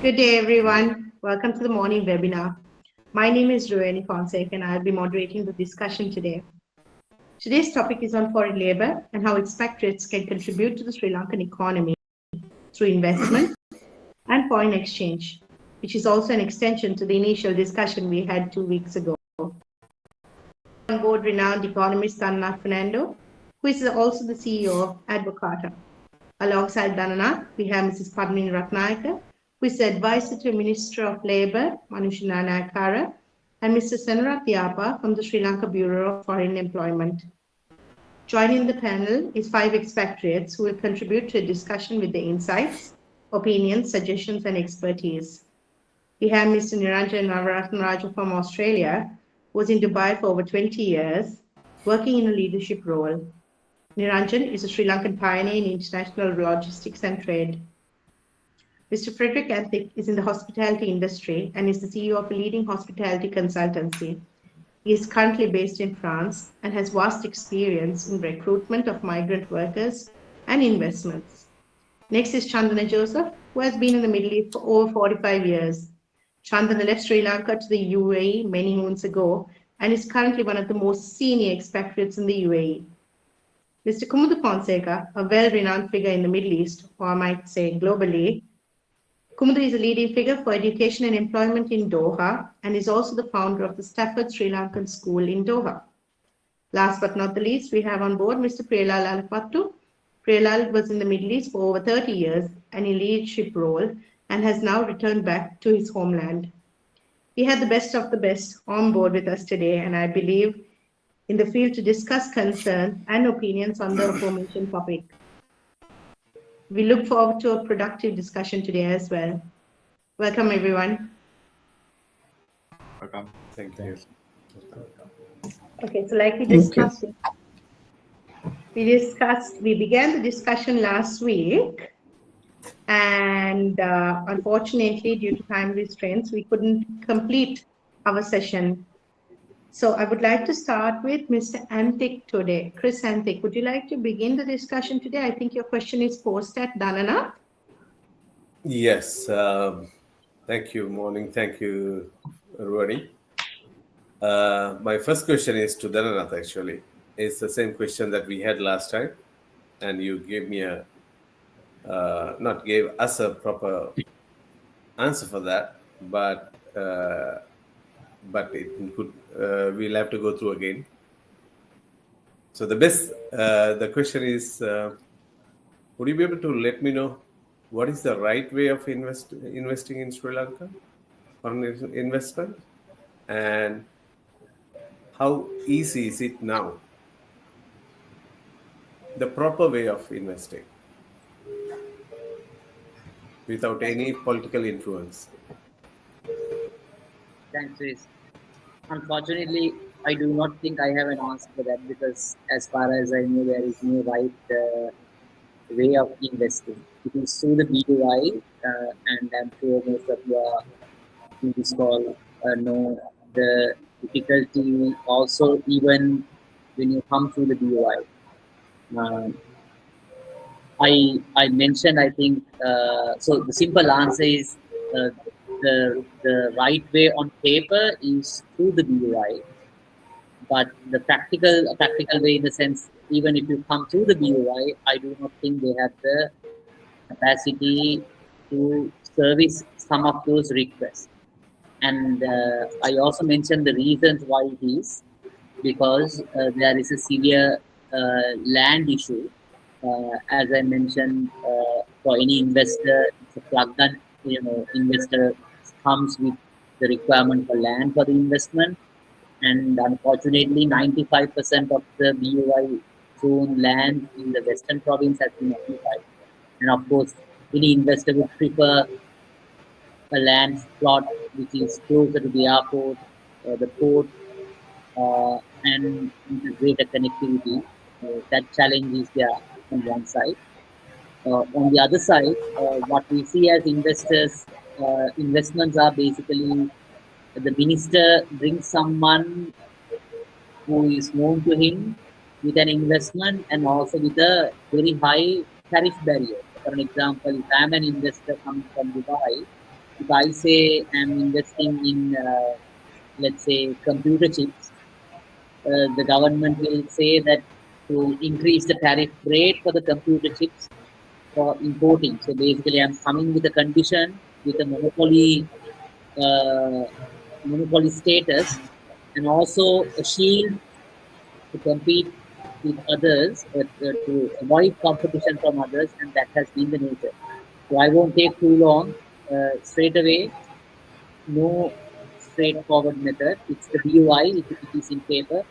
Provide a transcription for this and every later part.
Good day, everyone. Welcome to the morning webinar. My name is Rohini Fonseca, and I'll be moderating the discussion today. Today's topic is on foreign labor and how expatriates can contribute to the Sri Lankan economy through investment and foreign exchange, which is also an extension to the initial discussion we had 2 weeks ago. On board renowned economist Dhananath Fernando, who is also the CEO of Advocata. Alongside Dhananath, we have Mrs. Padmini Ratnayaka, who is the advisor to Minister of Labour, Manushina Nayakara, and Mr. Senarath Yapa from the Sri Lanka Bureau of Foreign Employment. Joining the panel is 5 expatriates who will contribute to a discussion with their insights, opinions, suggestions, and expertise. We have Mr. Niranjan Navaratnaraja from Australia, who was in Dubai for over 20 years, working in a leadership role. Niranjan is a Sri Lankan pioneer in international logistics and trade. Mr. Frederick Anthik is in the hospitality industry and is the CEO of a leading hospitality consultancy. He is currently based in France and has vast experience in recruitment of migrant workers and investments. Next is Chandana Joseph, who has been in the Middle East for over 45 years. Chandana left Sri Lanka to the UAE many moons ago and is currently one of the most senior expatriates in the UAE. Mr. Kumudu Fonseca, a well-renowned figure in the Middle East, or I might say globally. Kumudu is a leading figure for education and employment in Doha and is also the founder of the Stafford Sri Lankan School in Doha. Last but not the least, we have on board Mr. Priyalal Alapattu. Priyalal was in the Middle East for over 30 years and in leadership role and has now returned back to his homeland. We had the best of the best on board with us today, and I believe in the field to discuss concerns and opinions on the aforementioned topic. We look forward to a productive discussion today as well. Welcome, everyone. Welcome. Thank you. Okay, so like we discussed, we began the discussion last week, and unfortunately, due to time restraints, we couldn't complete our session. So I would like to start with Mr. Anthik today. Chris Anthik, would you like to begin the discussion today? I think your question is posed at Dhananath. Yes. Thank you. Morning. Thank you, Rohini. My first question is to Dhananath, actually. It's the same question that we had last time. And you gave me not gave us a proper answer for that, but it could, we'll have to go through again. So the question is, would you be able to let me know what is the right way of investing in Sri Lanka for an investment, and how easy is it now? The proper way of investing without any political influence. Thanks, Chris. Unfortunately, I do not think I have an answer for that because, as far as I know, there is no right way of investing. It is through the BUI, and I'm sure most of you are in this call know the difficulty also even when you come through the BUI. I mentioned, I think, so the simple answer is the right way on paper is through the BUI, but the practical way in the sense, even if you come through the BUI, I do not think they have the capacity to service some of those requests. And I also mentioned the reasons why it is, because there is a severe land issue. As I mentioned, for any investor, it's a plug-in. Investor comes with the requirement for land for the investment, and unfortunately, 95% of the BUI zone land in the Western Province has been occupied. And of course, any investor would prefer a land plot which is closer to the airport, the port, and the greater connectivity. That challenge is there on one side. On the other side, what we see as investors, investments are basically the minister brings someone who is known to him with an investment and also with a very high tariff barrier. For an example, if I am an investor coming from Dubai, if I say I'm investing in, let's say, computer chips, the government will say that to increase the tariff rate for the computer chips for importing. So basically, I'm coming with a condition with a uh, monopoly status, and also a shield to compete with others, to avoid competition from others, and that has been the nature. So I won't take too long. Straight away, no straightforward method. It's the BUI, it is in paper,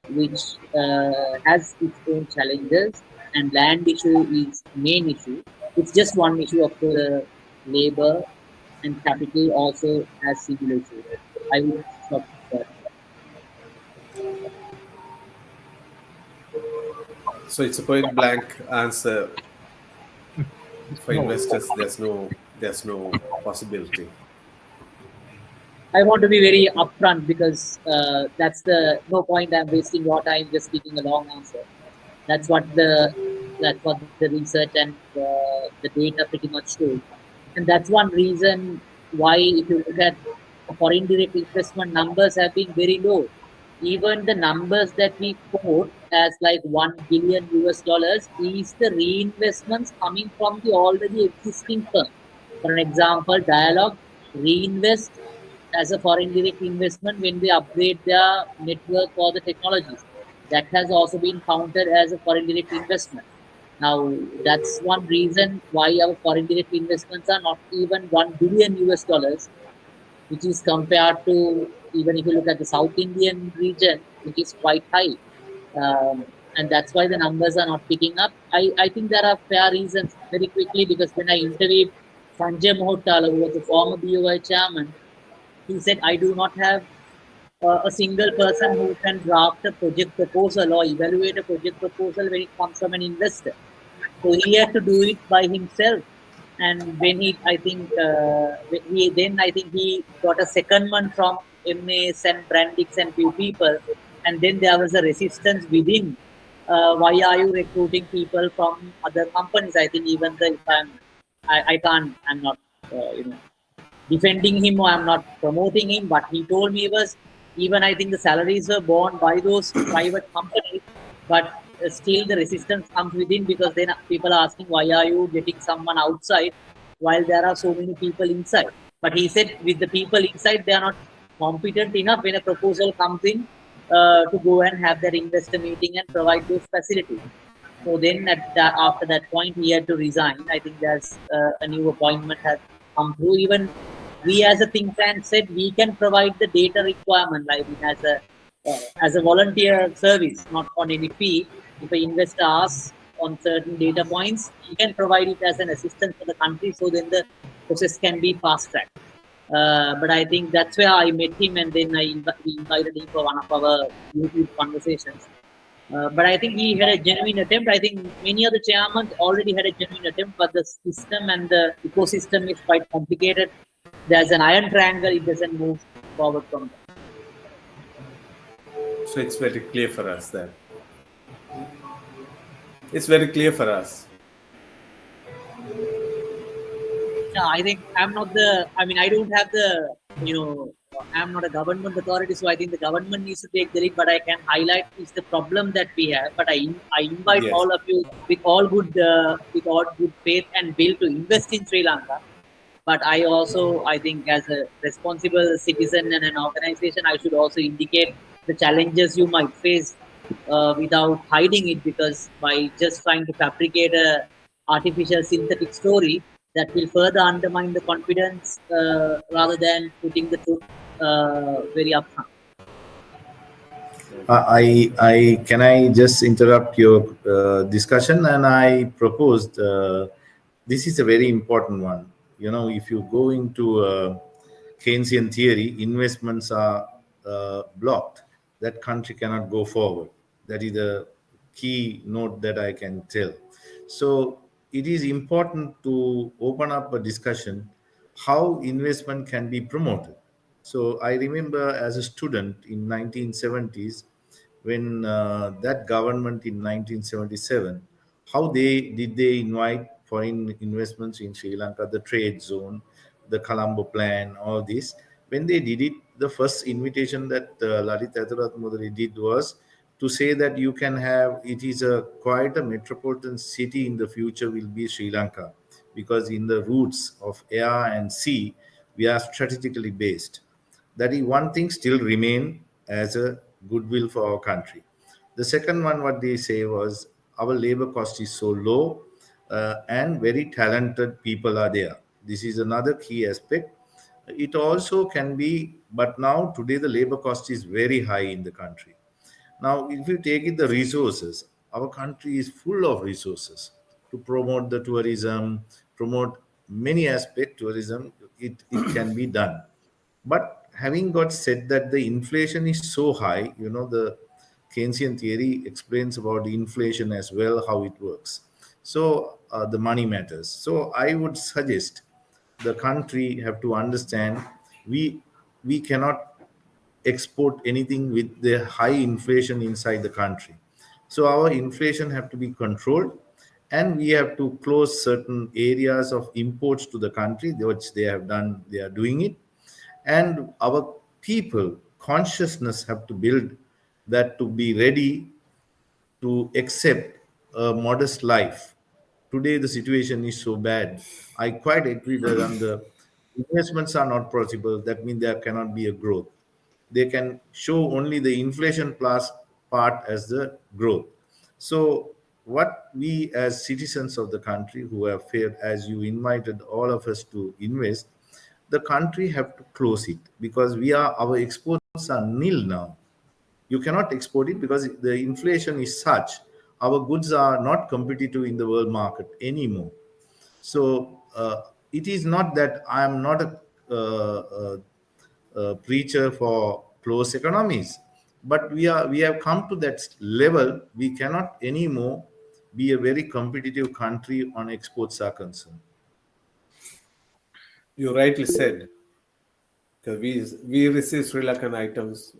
which has its own challenges, and land issue is main issue. It's just one issue. Of course, labor and capital also has similar issues. I will stop there. So it's a point blank answer for No. investors. There's no possibility. I want to be very upfront because that's the no point. I'm wasting your time just giving a long answer. That's what the research and the data pretty much shows, and that's one reason why if you look at foreign direct investment numbers have been very low. Even the numbers that we quote as like 1 billion US dollars is the reinvestments coming from the already existing firm. For an example, Dialog reinvest as a foreign direct investment when they upgrade their network or the technologies. That has also been counted as a foreign direct investment. Now, that's one reason why our foreign direct investments are not even 1 billion US dollars, which is compared to, even if you look at the South Indian region, which is quite high. And that's why the numbers are not picking up. I think there are fair reasons very quickly, because when I interviewed Sanjay Mohotala, who was the former BOI chairman, he said, I do not have a single person who can draft a project proposal or evaluate a project proposal when it comes from an investor. So he had to do it by himself. And when I think, I think he got a secondment from MAS and Brandix and few people. And then there was a resistance within. Why are you recruiting people from other companies? I think even the, if I can't, I'm not, defending him or I'm not promoting him. What he told me was, even I think the salaries were borne by those private companies, but still the resistance comes within, because then people are asking, why are you getting someone outside while there are so many people inside? But he said, with the people inside, they are not competent enough when a proposal comes in to go and have their investor meeting and provide those facilities. So then after that point, he had to resign. I think there's a new appointment has come through. Even we as a think tank said we can provide the data requirement, like as a volunteer service, not on any fee. If an investor asks on certain data points, we can provide it as an assistance for the country, so then the process can be fast tracked. But I think that's where I met him, and then we invited him for one of our YouTube conversations. But I think he had a genuine attempt. I think many of the chairmen already had a genuine attempt, but the system and the ecosystem is quite complicated. There's an iron triangle, it doesn't move forward from there. So it's very clear for us then. It's very clear for us. Yeah, I think I don't have I'm not a government authority, so I think the government needs to take the lead, but I can highlight is the problem that we have. But I invite Yes. all of you with all good faith and will to invest in Sri Lanka. But I think as a responsible citizen and an organization, I should also indicate the challenges you might face without hiding it, because by just trying to fabricate a artificial synthetic story, that will further undermine the confidence rather than putting the truth very upfront. I just interrupt your discussion, and I proposed this is a very important one. If you go into Keynesian theory, investments are blocked. That country cannot go forward. That is the key note that I can tell. So it is important to open up a discussion how investment can be promoted. So I remember as a student in 1970s, when that government in 1977, how they invite foreign investments in Sri Lanka, the trade zone, the Colombo plan, all this. When they did it, the first invitation that Lalit Athuratmudari did was to say that you can have, it is a quite a metropolitan city in the future will be Sri Lanka, because in the roots of air and sea, we are strategically based. That is one thing still remain as a goodwill for our country. The second one, what they say was our labor cost is so low, and very talented people are there. This is another key aspect. It also can be, but now today the labor cost is very high in the country. Now, if you take it the resources, our country is full of resources to promote the tourism, promote many aspect tourism. It can be done. But having got said that the inflation is so high, the Keynesian theory explains about the inflation as well, how it works. So the money matters. So I would suggest the country have to understand we we cannot export anything with the high inflation inside the country. So our inflation have to be controlled, and we have to close certain areas of imports to the country, which they have done. They are doing it, and our people consciousness have to build that to be ready to accept a modest life. Today, the situation is so bad. I quite agree that when the investments are not possible, that means there cannot be a growth. They can show only the inflation plus part as the growth. So, what we as citizens of the country who have failed, as you invited all of us to invest, the country have to close it, because our exports are nil now. You cannot export it because the inflation is such, our goods are not competitive in the world market anymore. So it is not that I am not a preacher for closed economies, but we have come to that level. We cannot anymore be a very competitive country on exports are concerned. You rightly said, because we receive Sri Lankan items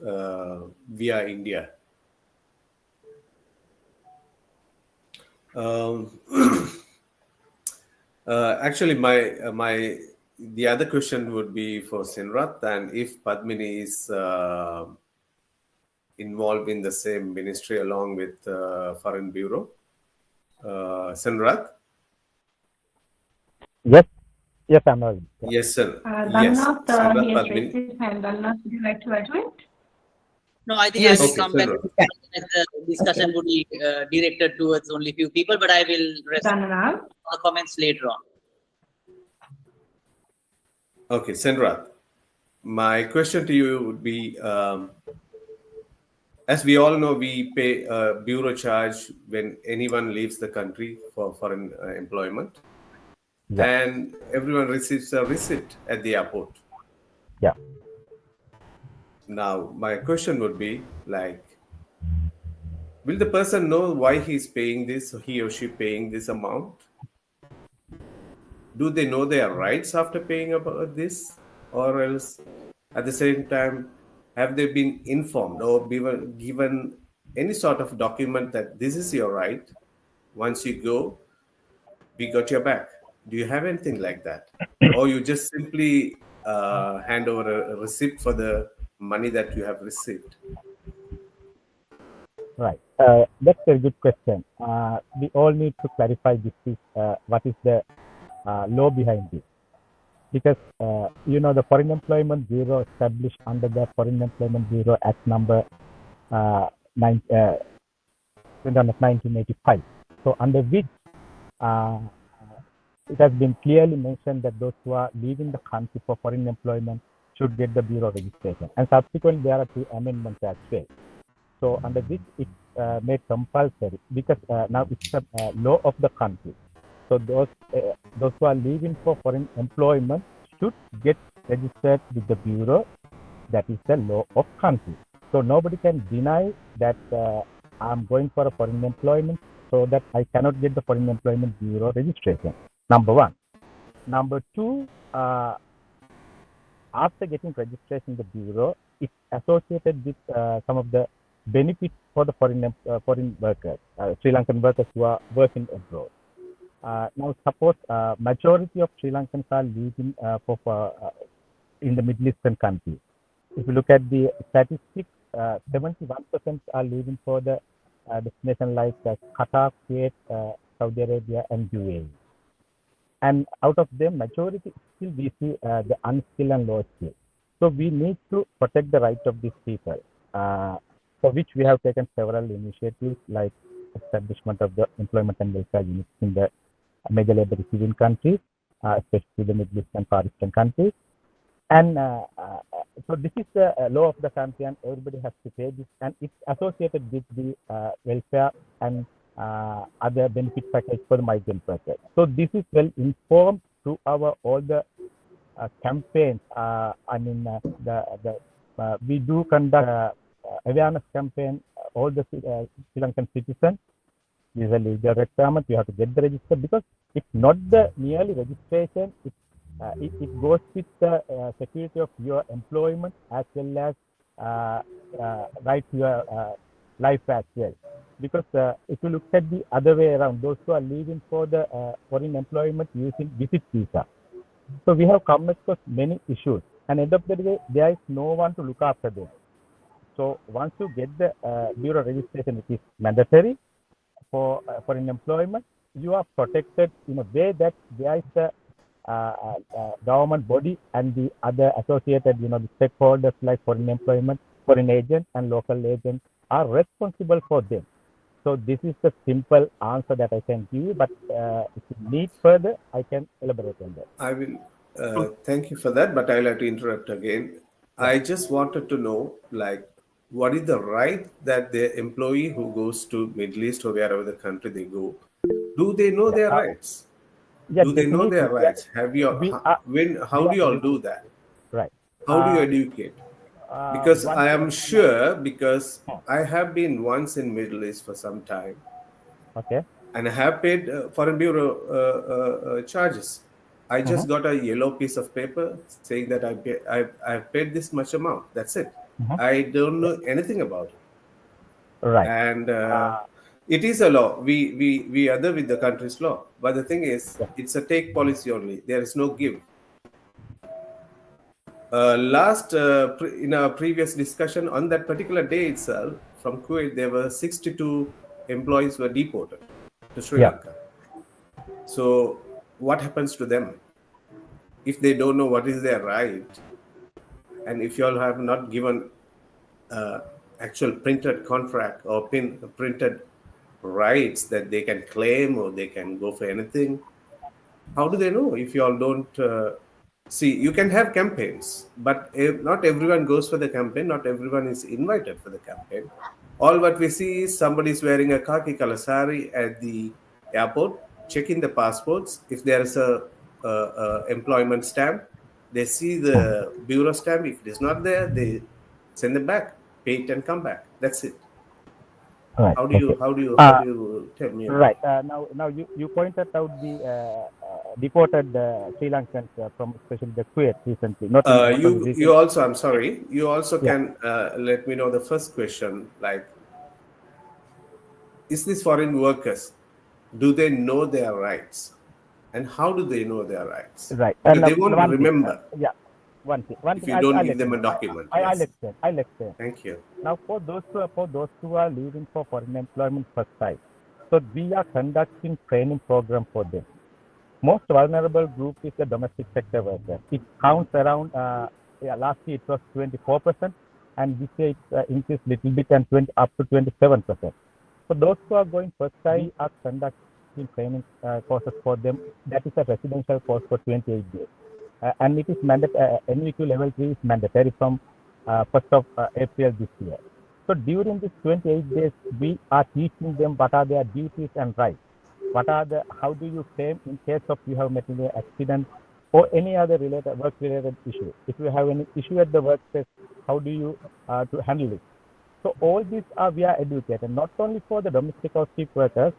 via India. Um, Actually, my the other question would be for Sinrat, and if Padmini is involved in the same ministry along with Foreign Bureau, Sinrat. Yes, yes, I'm audible. Yeah. Yes, sir. Yes, Dalnath, Sinrat he has Padmini. raised his hand. Dalnath, would you like to add to it? No, I think Yes. I will Okay, come back. Sinrat. The discussion would be directed towards only few people, but I will respond Dalnath. to the comments later on. Okay, Sinrat. My question to you would be, as we all know, we pay a bureau charge when anyone leaves the country for foreign employment, Yeah. and everyone receives a receipt at the airport. Yeah. Now, my question would be like, will the person know why he's paying this, he or she paying this amount? Do they know their rights after paying about this, or else at the same time, have they been informed or given any sort of document that this is your right? Once you go, we got your back. Do you have anything like that, or you just simply hand over a receipt for the money that you have received? Right. That's a good question. We all need to clarify this is what is the law behind this. Because, the Foreign Employment Bureau established under the Foreign Employment Bureau Act number 1985. So, under which it has been clearly mentioned that those who are leaving the country for foreign employment should get the bureau registration. And subsequently, there are 2 amendments as well. So, under which it made compulsory, because now it's a law of the country. So those who are leaving for foreign employment should get registered with the bureau. That is the law of country. So nobody can deny that I'm going for a foreign employment, so that I cannot get the foreign employment bureau registration. Number 1. Number 2, after getting registration in the bureau, it's associated with some of the benefits for the foreign workers, Sri Lankan workers who are working abroad. Now, suppose majority of Sri Lankans are living in the Middle Eastern countries. If you look at the statistics, 71% are living for the destination like Qatar, Kuwait, Saudi Arabia, and UAE. And out of them, majority still we see the unskilled and low skilled. So we need to protect the rights of these people, for which we have taken several initiatives like establishment of the employment and welfare units in the major labor receiving countries, especially the Middle East and Far Eastern countries. And so this is the law of the country, and everybody has to pay this, and it's associated with the welfare and other benefit package for the migrant workers. So this is well informed through our all the campaigns. We do conduct awareness campaign. All the Sri Lankan citizens, these are legal requirements. You have to get the register, because it's not the merely registration. It goes with the security of your employment as well as right to your life as well. Because if you look at the other way around, those who are leaving for the foreign employment using visit visa. So we have come across many issues, and end of the day, there is no one to look after them. So once you get the bureau registration, it is mandatory for foreign employment. You are protected in a way that there is a government body and the other associated, the stakeholders like foreign employment, foreign agents, and local agents are responsible for them. So this is the simple answer that I can give you, but if you need further, I can elaborate on that. I will thank you for that, but I'll have to interrupt again. I just wanted to know, like, what is the right that the employee who goes to Middle East or wherever the country they go, do they know their rights? Yeah, do they know their definitely. rights? Have you how do you all do that? Right. How do you educate? Because I am sure, because Oh. I have been once in Middle East for some time, Okay. and I have paid foreign bureau charges. I just got a yellow piece of paper saying that I've paid this much amount. That's it. I don't know anything about it. Right. And it is a law. We other with the country's law. But the thing is, it's a take policy only. There is no give. In our previous discussion, on that particular day itself, from Kuwait, there were 62 employees were deported to Sri Lanka. So what happens to them if they don't know what is their right, and if you all have not given actual printed contract or printed rights that they can claim or they can go for anything? How do they know if you all don't see? You can have campaigns, but not everyone goes for the campaign. Not everyone is invited for the campaign. All what we see is somebody is wearing a khaki color sari at the airport, checking the passports. If there is a employment stamp, they see the bureau stamp. If it is not there, they send them back, pay it and come back. That's it. Right. How do you tell me? Right. Now you pointed out the deported Sri Lankans from especially the Kuwait recently. Not you also. I'm sorry. You also can let me know the first question. Like, is these foreign workers? Do they know their rights? And how do they know their rights? Right. Because they won't remember. One thing. If you don't give them a document. I'll explain. Thank you. Now, for those who are leaving for foreign employment first time, so we are conducting training program for them. Most vulnerable group is the domestic sector worker. It counts around. Last year it was 24%, and this year it increased little bit and up to 27%. So those who are going first time are conducting training courses for them. That is a residential course for 28 days. And it is mandatory. NVQ level 3 is mandatory from 1st of April this year. So during this 28 days, we are teaching them what are their duties and rights. How do you claim in case of you have material accident or any other work-related issue. If you have any issue at the workplace, how do you to handle it? So all these we are educated, not only for the domestic or ship workers,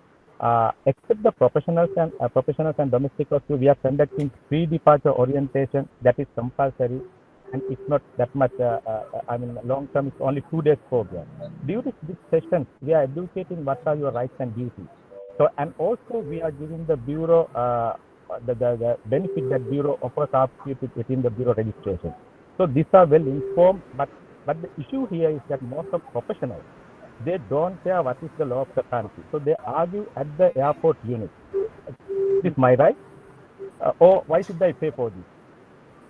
except the professionals and domestic workers, we are conducting pre-departure orientation that is compulsory, and it's not that much. Long term, it's only 2 days program. During this session, we are educating what are your rights and duties. So, and also we are giving the bureau the benefit that bureau offers opportunity within the bureau registration. So these are well informed, but the issue here is that most of professionals, they don't care what is the law of the country. So they argue at the airport unit. Is my right? Or why should I pay for this?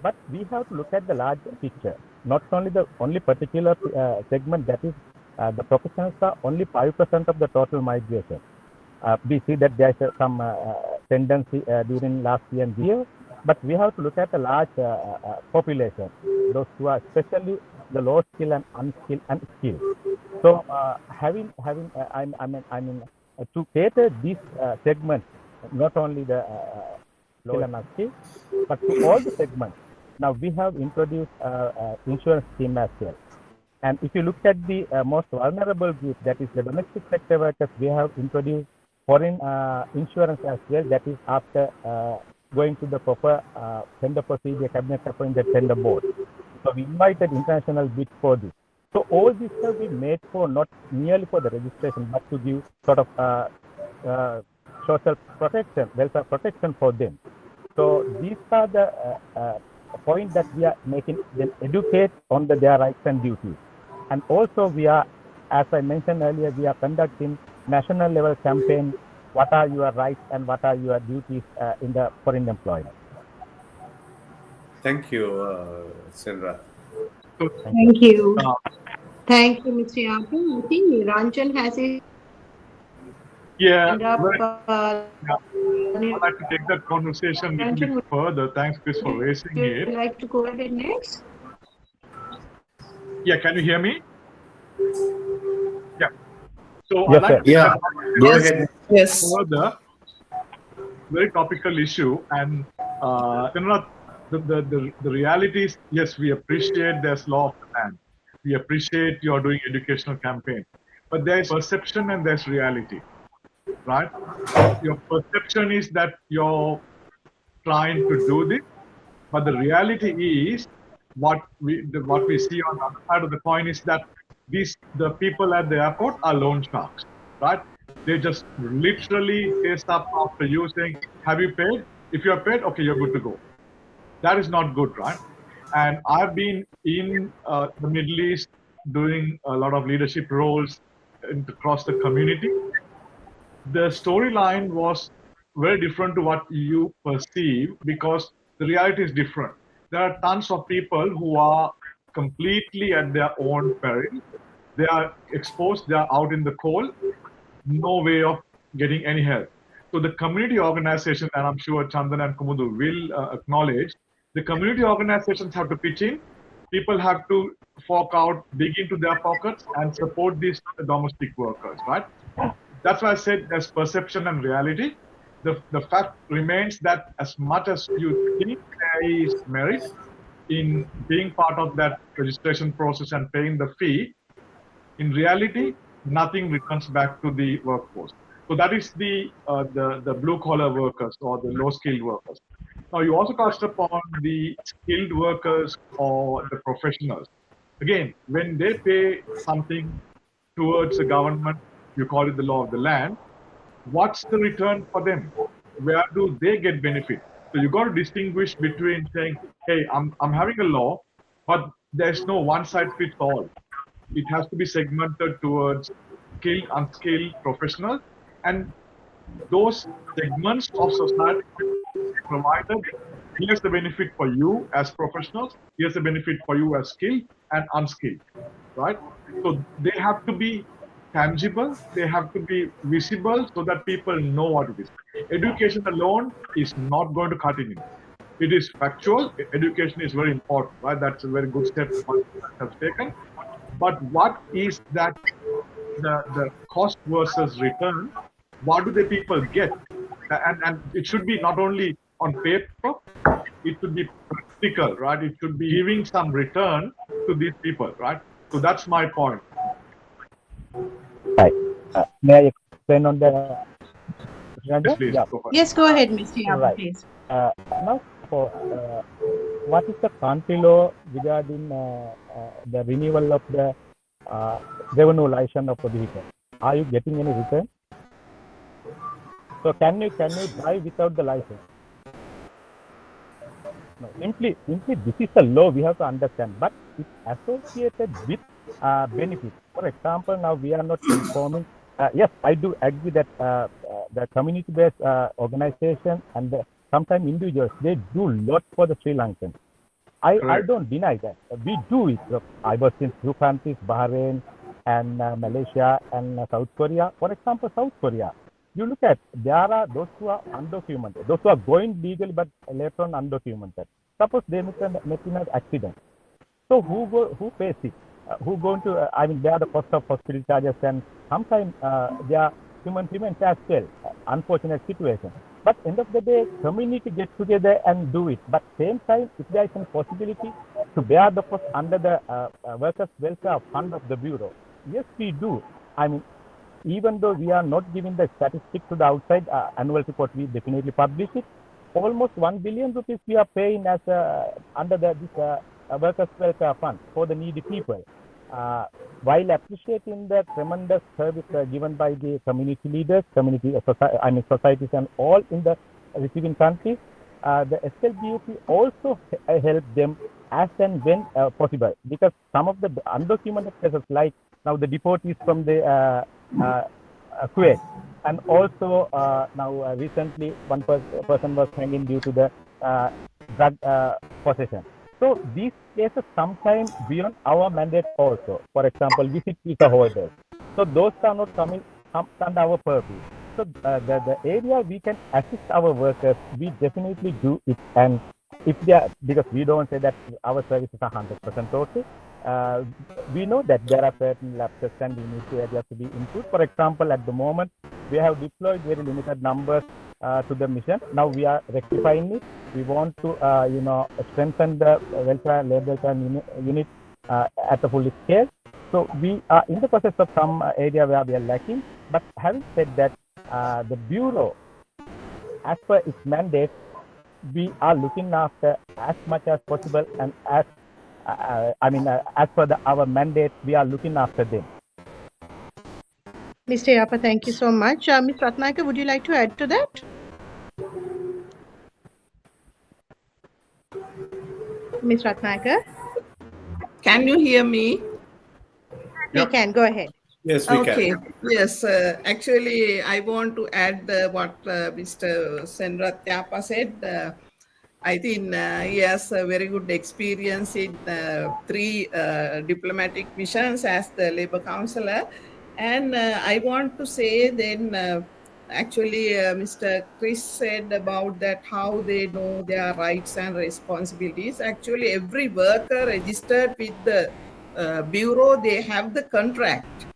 But we have to look at the larger picture. Not only the only particular segment, that is the professionals are only 5% of the total migration. We see that there is some tendency during last year and this year, but we have to look at the large population, those who are especially the low skill and unskilled and skilled. So to cater this segment, not only the low and unskilled, but to all the segments. Now we have introduced insurance scheme as well. And if you look at the most vulnerable group, that is the domestic sector workers, we have introduced foreign insurance as well. That is after going to the proper tender procedure, cabinet appointed tender board. So we invited international bid for this. So all this have been made for not merely for the registration, but to give sort of social protection, welfare protection for them. So these are the point that we are making them educate on their rights and duties. And also we are, as I mentioned earlier, we are conducting national level campaign. What are your rights and what are your duties in the foreign employment? Thank you, Sandra. Thank you. Thank you, Mr. Yapu. I think Ranjan has a hand up. I'd like to take that conversation a little bit further. Thanks, Chris, for raising Would it. you like to go ahead next? Yeah, can you hear me? Yeah. So Yes, I'd like to take Yeah, that go conversation ahead. Yes. further. Very topical issue, and the reality is, yes, we appreciate there's law of the land. We appreciate you're doing educational campaign, but there's perception and there's reality, right? Your perception is that you're trying to do this, but the reality is what we see on the other side of the coin is that the people at the airport are loan sharks, right? They just literally chase up after you saying, "Have you paid? If you are paid, okay, you're good to go." That is not good, right? And I've been in the Middle East doing a lot of leadership roles across the community. The storyline was very different to what you perceive because the reality is different. There are tons of people who are completely at their own peril. They are exposed, they are out in the cold, no way of getting any help. So the community organization, and I'm sure Chandan and Kumudu will acknowledge, the community organizations have to pitch in. People have to fork out, dig into their pockets and support these domestic workers, right? That's why I said there's perception and reality. The fact remains that as much as you think there is merit in being part of that registration process and paying the fee, in reality, nothing returns back to the workforce. So that is the blue collar workers or the low skilled workers. Now you also touched upon the skilled workers or the professionals. Again, when they pay something towards the government, you call it the law of the land, what's the return for them? Where do they get benefit? So you got to distinguish between saying, hey, I'm having a law, but there's no one size fits all. It has to be segmented towards skilled, unskilled professionals, and those segments of society provided. Here's the benefit for you as professionals. Here's the benefit for you as skilled and unskilled, right? So they have to be tangible. They have to be visible so that people know what it is. Education alone is not going to cut it in. It is factual. Education is very important, right? That's a very good step one has taken. But what is that the cost versus return? What do the people get? And it should be not only on paper, it should be practical, right? It should be giving some return to these people, right? So that's my point. Right. May I explain on the? Yes, please. Yeah. Go for it. Yes, go ahead, Mr. Yapu, Right. please. Now, for what is the country law regarding the renewal of the revenue license of the vehicle? Are you getting any return? So can you drive without the license? No, simply this is a law we have to understand, but it's associated with benefits. For example, now we are not informing. Yes, I do agree that the community-based organization and sometimes individuals, they do a lot for the Sri Lankans. I Correct. don't deny that. We do it. I was in two countries, Bahrain and Malaysia and South Korea. For example, South Korea, you look at, there are those who are undocumented, those who are going legally but later on undocumented. Suppose they make an accident. So who pays it? Who going to? I mean, they are the cost of hospital charges, and sometimes they are human payments as well. Unfortunate situation. But end of the day, community gets together and do it. But same time, if there is a possibility to bear the cost under the workers' welfare fund of the bureau, yes, we do. I mean, even though we are not giving the statistics to the outside annual report, we definitely publish it. Almost 1 billion rupees we are paying as under this workers' welfare fund for the needy people. While appreciating the tremendous service given by the community leaders, societies, and all in the receiving countries, the SLBUP also help them as and when possible, because some of the undocumented cases, like now the deportees from the Kuwait, and also now recently one person was hanging due to the drug possession. So these cases sometimes beyond our mandate also. For example, visit visa holders. So those are not coming under our purview. So the area we can assist our workers, we definitely do it. And if they are, because we don't say that our services are 100% okay. We know that there are certain lapses and we need areas to be improved. For example, at the moment, we have deployed very limited numbers to the mission. Now we are rectifying it. We want to, strengthen the labor welfare unit at a full scale. So we are in the process of some area where we are lacking. But having said that, the bureau, as per its mandate, we are looking after as much as possible, and as as per our mandate, we are looking after them. Mr. Yapa, thank you so much. Ms. Ratnakar, would you like to add to that? Ms. Ratnakar? Can you hear me? We can. Go ahead. Yes, we Okay. can. Yes. Actually, I want to add what Mr. Senrat Tyapa said. I think he has a very good experience in 3 diplomatic missions as the labor counselor. And I want to say then, actually, Mr. Chris said about that how they know their rights and responsibilities. Actually, every worker registered with the bureau, they have the contract.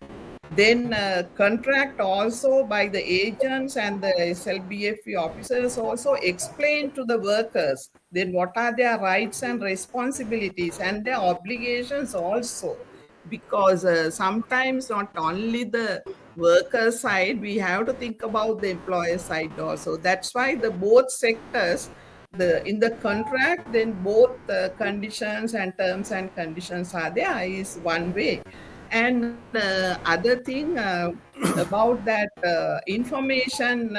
Then contract also by the agents and the SLBFE officers also explain to the workers then what are their rights and responsibilities and their obligations also, because sometimes not only the worker side, we have to think about the employer side also. That's why the both sectors, in the contract, then both conditions and terms and conditions are there is one way. And other thing about that information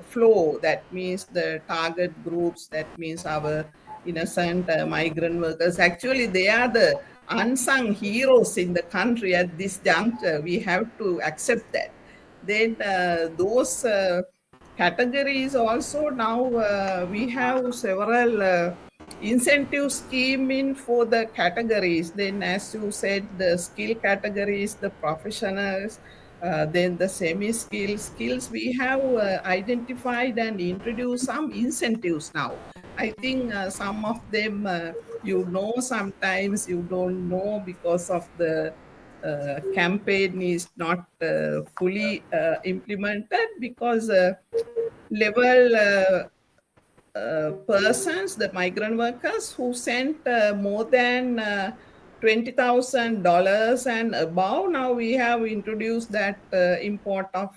flow, that means the target groups, that means our innocent migrant workers, actually they are the unsung heroes in the country at this juncture. We have to accept that. Then those categories also, now we have several incentive scheme in for the categories. Then as you said, the skill categories, the professionals, then the skills, we have identified and introduced some incentives now. I think some of them sometimes you don't know, because of the campaign is not fully implemented, because level persons, the migrant workers who sent more than $20,000 and above, now we have introduced that import of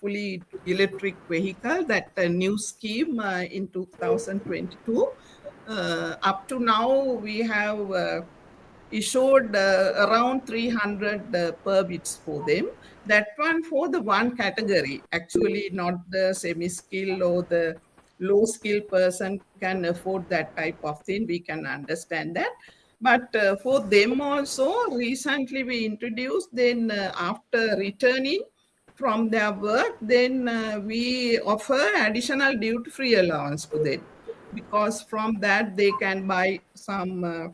fully electric vehicle, that new scheme in 2022. Up to now, we have issued around 300 permits for them. That one for the one category, actually not the semi-skilled or the low-skilled person can afford that type of thing. We can understand that. But for them also, recently we introduced, then after returning from their work, then we offer additional duty-free allowance to them, because from that they can buy some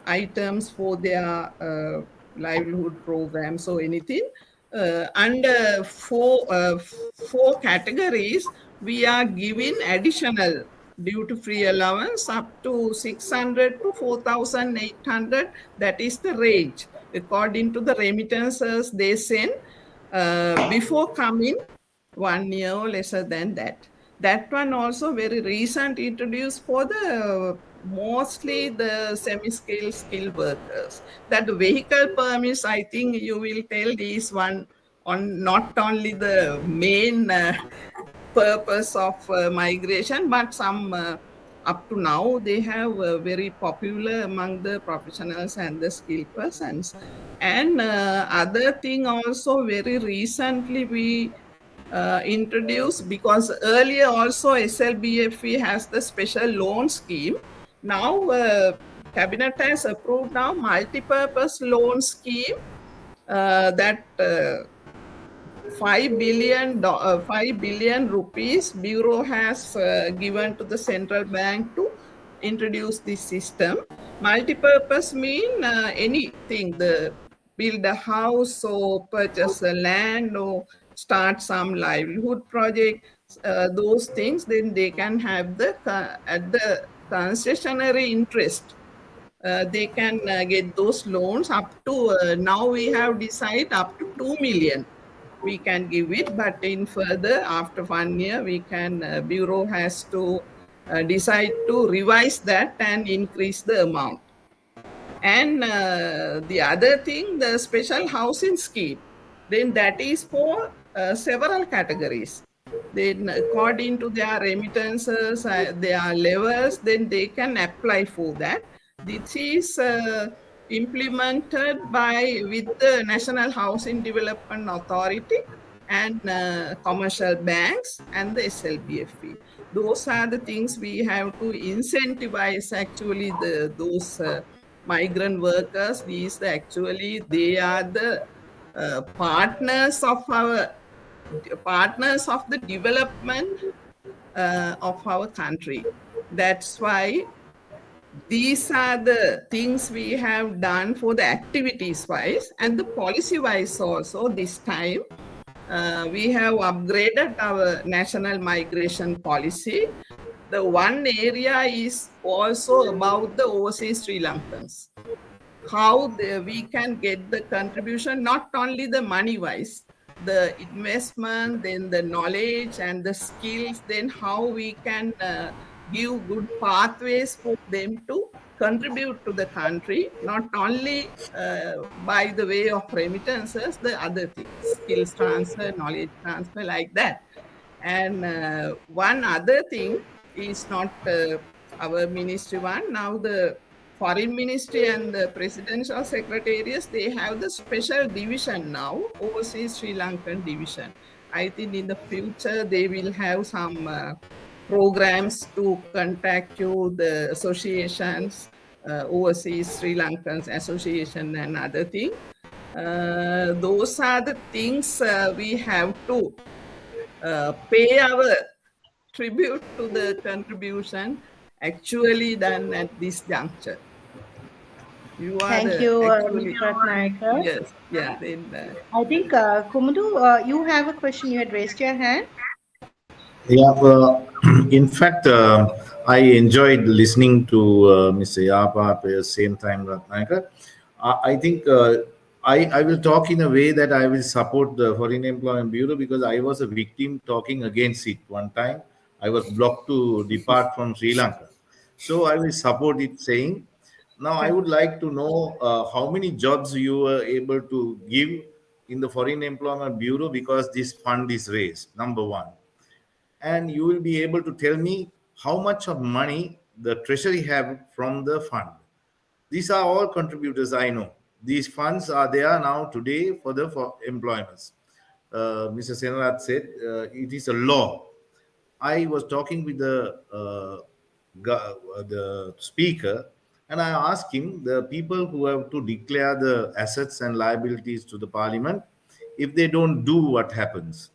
items for their livelihood programs or anything. Under four categories, we are giving additional duty-free allowance up to 600 to 4,800. That is the range according to the remittances they send before coming, 1 year or lesser than that. That one also very recent introduced for the mostly the semi-skilled skilled workers. That the vehicle permits, I think you will tell this one on not only the main purpose of migration, but some up to now they have very popular among the professionals and the skilled persons. And other thing also very recently we introduced, because earlier also SLBFE has the special loan scheme. Now cabinet has approved now multi-purpose loan scheme that 5 billion rupees Bureau has given to the central bank to introduce this system. Multi-purpose mean anything, the build a house or purchase a land or start some livelihood project, those things, then they can have the at the concessionary interest. They can get those loans up to now we have decided up to 2 million we can give it, but in further after 1 year we can bureau has to decide to revise that and increase the amount. And the other thing, the special housing scheme, then that is for several categories. Then according to their remittances, their levels, then they can apply for that. This is implemented with the National Housing Development Authority and commercial banks and the SLBFE. Those are the things we have to incentivize actually those migrant workers. These actually they are the partners of the development of our country. That's why these are the things we have done for the activities wise, and the policy wise also. This time we have upgraded our national migration policy. The one area is also about the overseas Sri Lankans, how we can get the contribution, not only the money wise, the investment, then the knowledge and the skills, then how we can give good pathways for them to contribute to the country, not only by the way of remittances, the other things, skills transfer, knowledge transfer, like that. And one other thing is not our ministry one. Now the foreign ministry and the presidential secretariats, they have the special division now, overseas Sri Lankan division. I think in the future they will have some programs to contact you, the associations, overseas Sri Lankans association and other thing. Those are the things we have to pay our tribute to the contribution actually done at this juncture. You are Thank you, actually, Ms. Ratnayakar. yes, yeah. Then, I think, Kumundu, you have a question. You had raised your hand. Yeah, in fact, I enjoyed listening to Mr. Yapa at the same time, Ratnayakar. I think I will talk in a way that I will support the Foreign Employment Bureau, because I was a victim talking against it one time. I was blocked to depart from Sri Lanka. So I will support it, saying, now I would like to know how many jobs you were able to give in the Foreign Employment Bureau because this fund is raised, number one. And you will be able to tell me how much of money the treasury have from the fund. These are all contributors I know. These funds are there now today for employments. Mr. Senarath said, it is a law. I was talking with the speaker, and I asked him the people who have to declare the assets and liabilities to the parliament, if they don't do, what happens?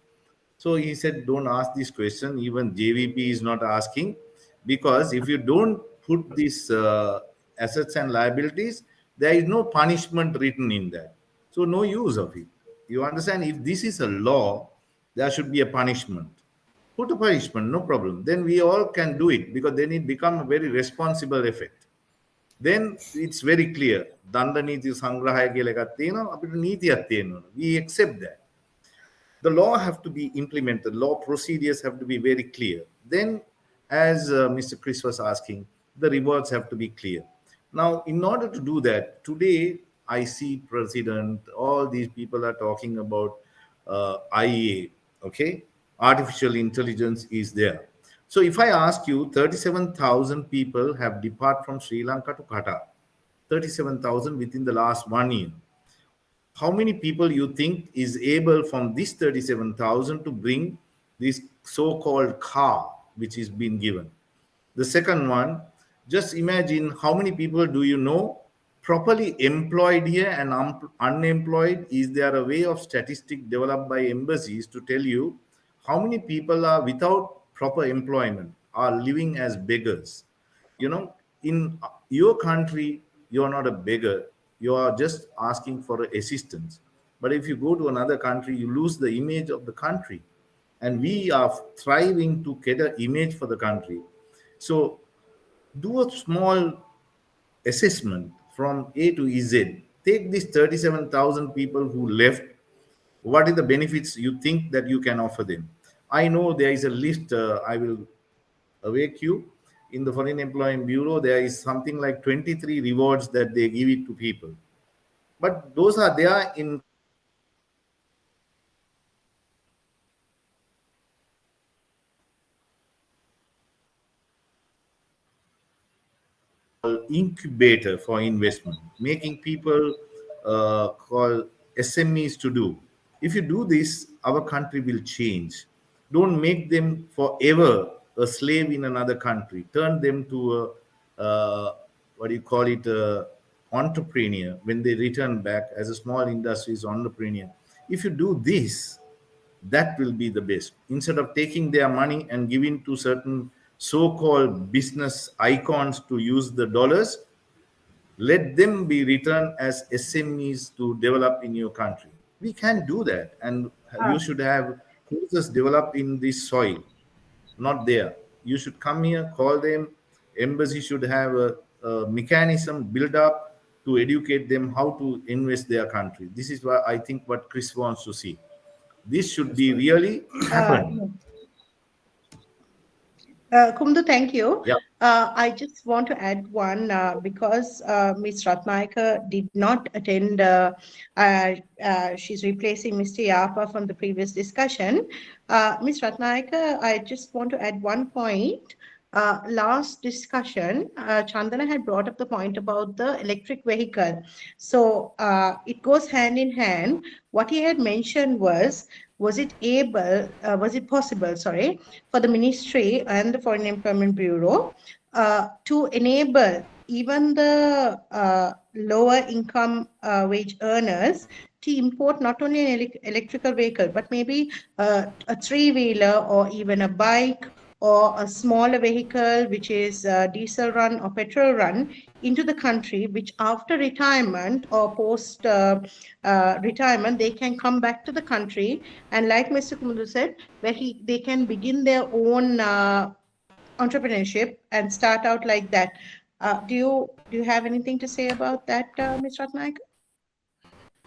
So he said, don't ask this question. Even JVP is not asking, because if you don't put these assets and liabilities, there is no punishment written in that. So no use of it. You understand? If this is a law, there should be a punishment. Put a punishment, no problem. Then we all can do it, because then it become a very responsible effect. Then it's very clear. Danda niti sangrahaya කියලා එකක් තියෙනවා, අපිට නීතියක් තියෙනවා. We accept that. The law have to be implemented. Law procedures have to be very clear. Then, as Mr. Chris was asking, the rewards have to be clear. Now, in order to do that, today I see President, all these people are talking about IEA, okay? Artificial intelligence is there. So if I ask you, 37,000 people have departed from Sri Lanka to Qatar. 37,000 within the last 1 year. How many people you think is able from this 37,000 to bring this so-called car which is being given? The second one, just imagine how many people do you know properly employed here and unemployed? Is there a way of statistic developed by embassies to tell you how many people are without proper employment, are living as beggars? You know, in your country, you're not a beggar. You are just asking for assistance. But if you go to another country, you lose the image of the country. And we are thriving to get an image for the country. So do a small assessment from A to Z. Take these 37,000 people who left. What are the benefits you think that you can offer them? I know there is a list. I will awake you. In the Foreign Employment Bureau, there is something like 23 rewards that they give it to people. But those are there in incubator for investment, making people call SMEs to do. If you do this, our country will change. Don't make them forever a slave in another country. Turn them to a what do you call it, entrepreneur when they return back as a small industries entrepreneur. If you do this, that will be the best. Instead of taking their money and giving to certain so-called business icons to use the dollars, let them be returned as SMEs to develop in your country. We can do that, and you should have courses developed in this soil, not there. You should come here, call them. Embassy should have a mechanism built up to educate them how to invest their country. This is what I think what Chris wants to see. This should be really happen. Kumdu, thank you. Yeah. I just want to add one because Ms. Ratnaika did not attend. She's replacing Mr. Yapa from the previous discussion. Ms. Ratnaika, I just want to add one point. Last discussion, Chandana had brought up the point about the electric vehicle. So it goes hand in hand. What he had mentioned was it possible, for the ministry and the Foreign Employment Bureau to enable even the lower income wage earners to import not only an electrical vehicle, but maybe a three-wheeler or even a bike or a smaller vehicle which is diesel run or petrol run into the country, which after retirement or post retirement, they can come back to the country. And like Mr. Kumundu said, where they can begin their own entrepreneurship and start out like that. Do you have anything to say about that, Ms. Ratnaika?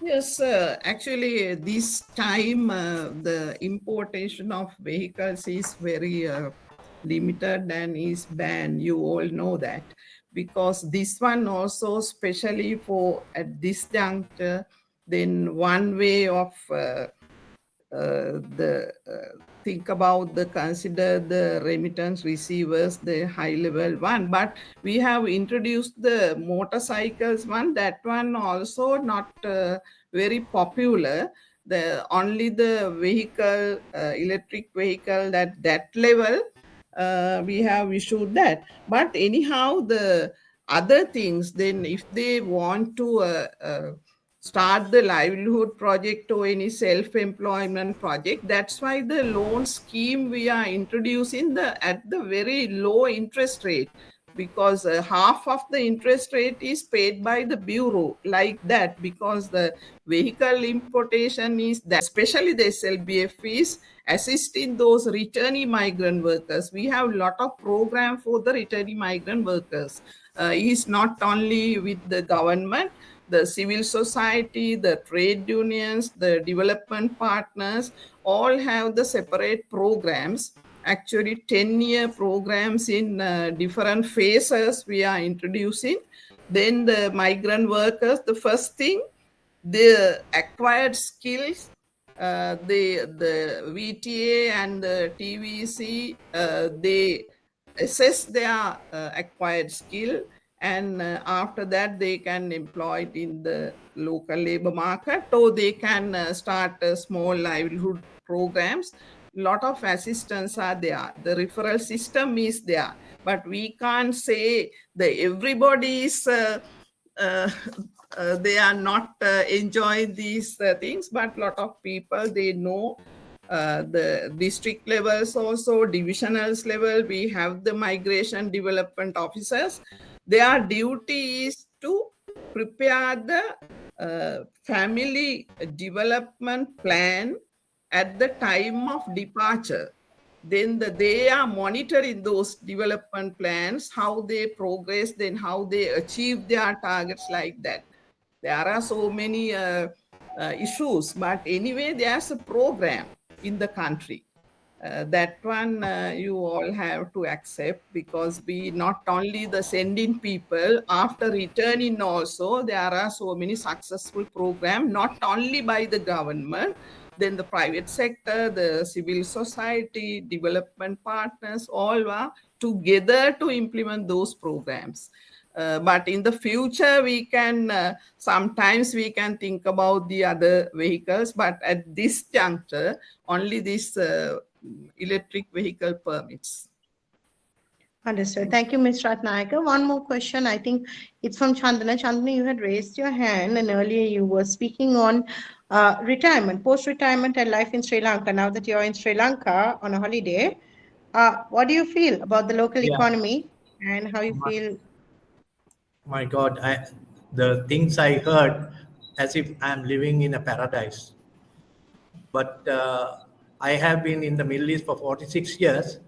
Yes, actually, this time the importation of vehicles is very limited and is banned. You all know that, because this one also, especially for at this juncture, then one way of think about consider the remittance receivers, the high level one, but we have introduced the motorcycles one, that one also not very popular. the only the vehicle, electric vehicle, that level, we have issued that. But anyhow, the other things, then if they want to start the livelihood project or any self-employment project, that's why the loan scheme we are introducing at the very low interest rate, because half of the interest rate is paid by the bureau, like that, because the vehicle importation is that, especially the SLBF is assisting those returning migrant workers. We have a lot of program for the returning migrant workers. Is not only with the government, the civil society, the trade unions, the development partners, all have the separate programs. Actually 10-year programs in different phases we are introducing. Then the migrant workers, the first thing, the acquired skills, the VTA and the TVC, they assess their acquired skill, and after that they can employ it in the local labor market, or they can start small livelihood programs. Lot of assistance are there, the referral system is there, but we can't say that everybody is they are not enjoying these things, but a lot of people, they know. The district levels, also divisionals level, we have the migration development officers. Their duty is to prepare the family development plan at the time of departure. Then they are monitoring those development plans, how they progress, then how they achieve their targets, like that. There are so many issues, but anyway, there's a program in the country. That one you all have to accept, because we not only the sending people, after returning also, there are so many successful programs, not only by the government, then the private sector, the civil society, development partners, all are together to implement those programs. But in the future, we can sometimes we can think about the other vehicles, but at this juncture, only this electric vehicle permits. Understood. Thank you, Ms. Ratnayaka. One more question. I think it's from Chandana. Chandana, you had raised your hand, and earlier you were speaking on retirement, post-retirement and life in Sri Lanka. Now that you're in Sri Lanka on a holiday, what do you feel about the local economy and how you feel? My God, the things I heard as if I'm living in a paradise. But I have been in the Middle East for 46 years,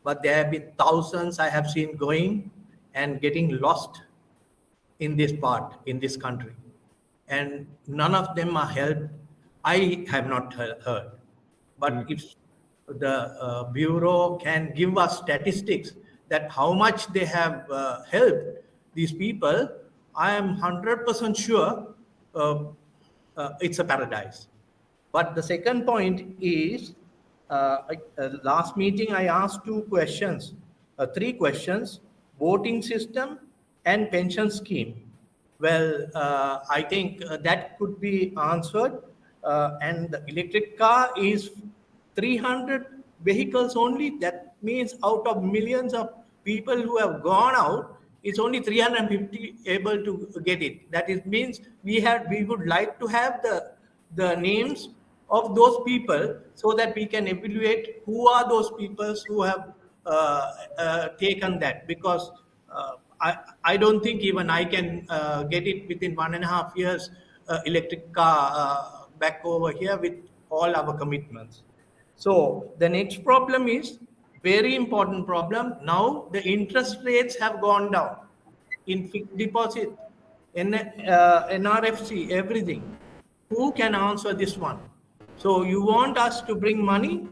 but there have been thousands I have seen going and getting lost in this part, in this country. And none of them are helped. I have not heard. But if the Bureau can give us statistics that how much they have helped these people, I am 100% sure it's a paradise. But the second point is, last meeting I asked three questions: voting system and pension scheme. Well, I think that could be answered. And the electric car is 300 vehicles only. That means out of millions of people who have gone out, it's only 350 able to get it. That is means we would like to have the names of those people so that we can evaluate who are those people who have taken that, because I don't think even I can get it within 1.5 years electric car back over here with all our commitments. So the next problem is very important problem. Now the interest rates have gone down in fixed deposit, NRFC, everything. Who can answer this one? So you want us to bring money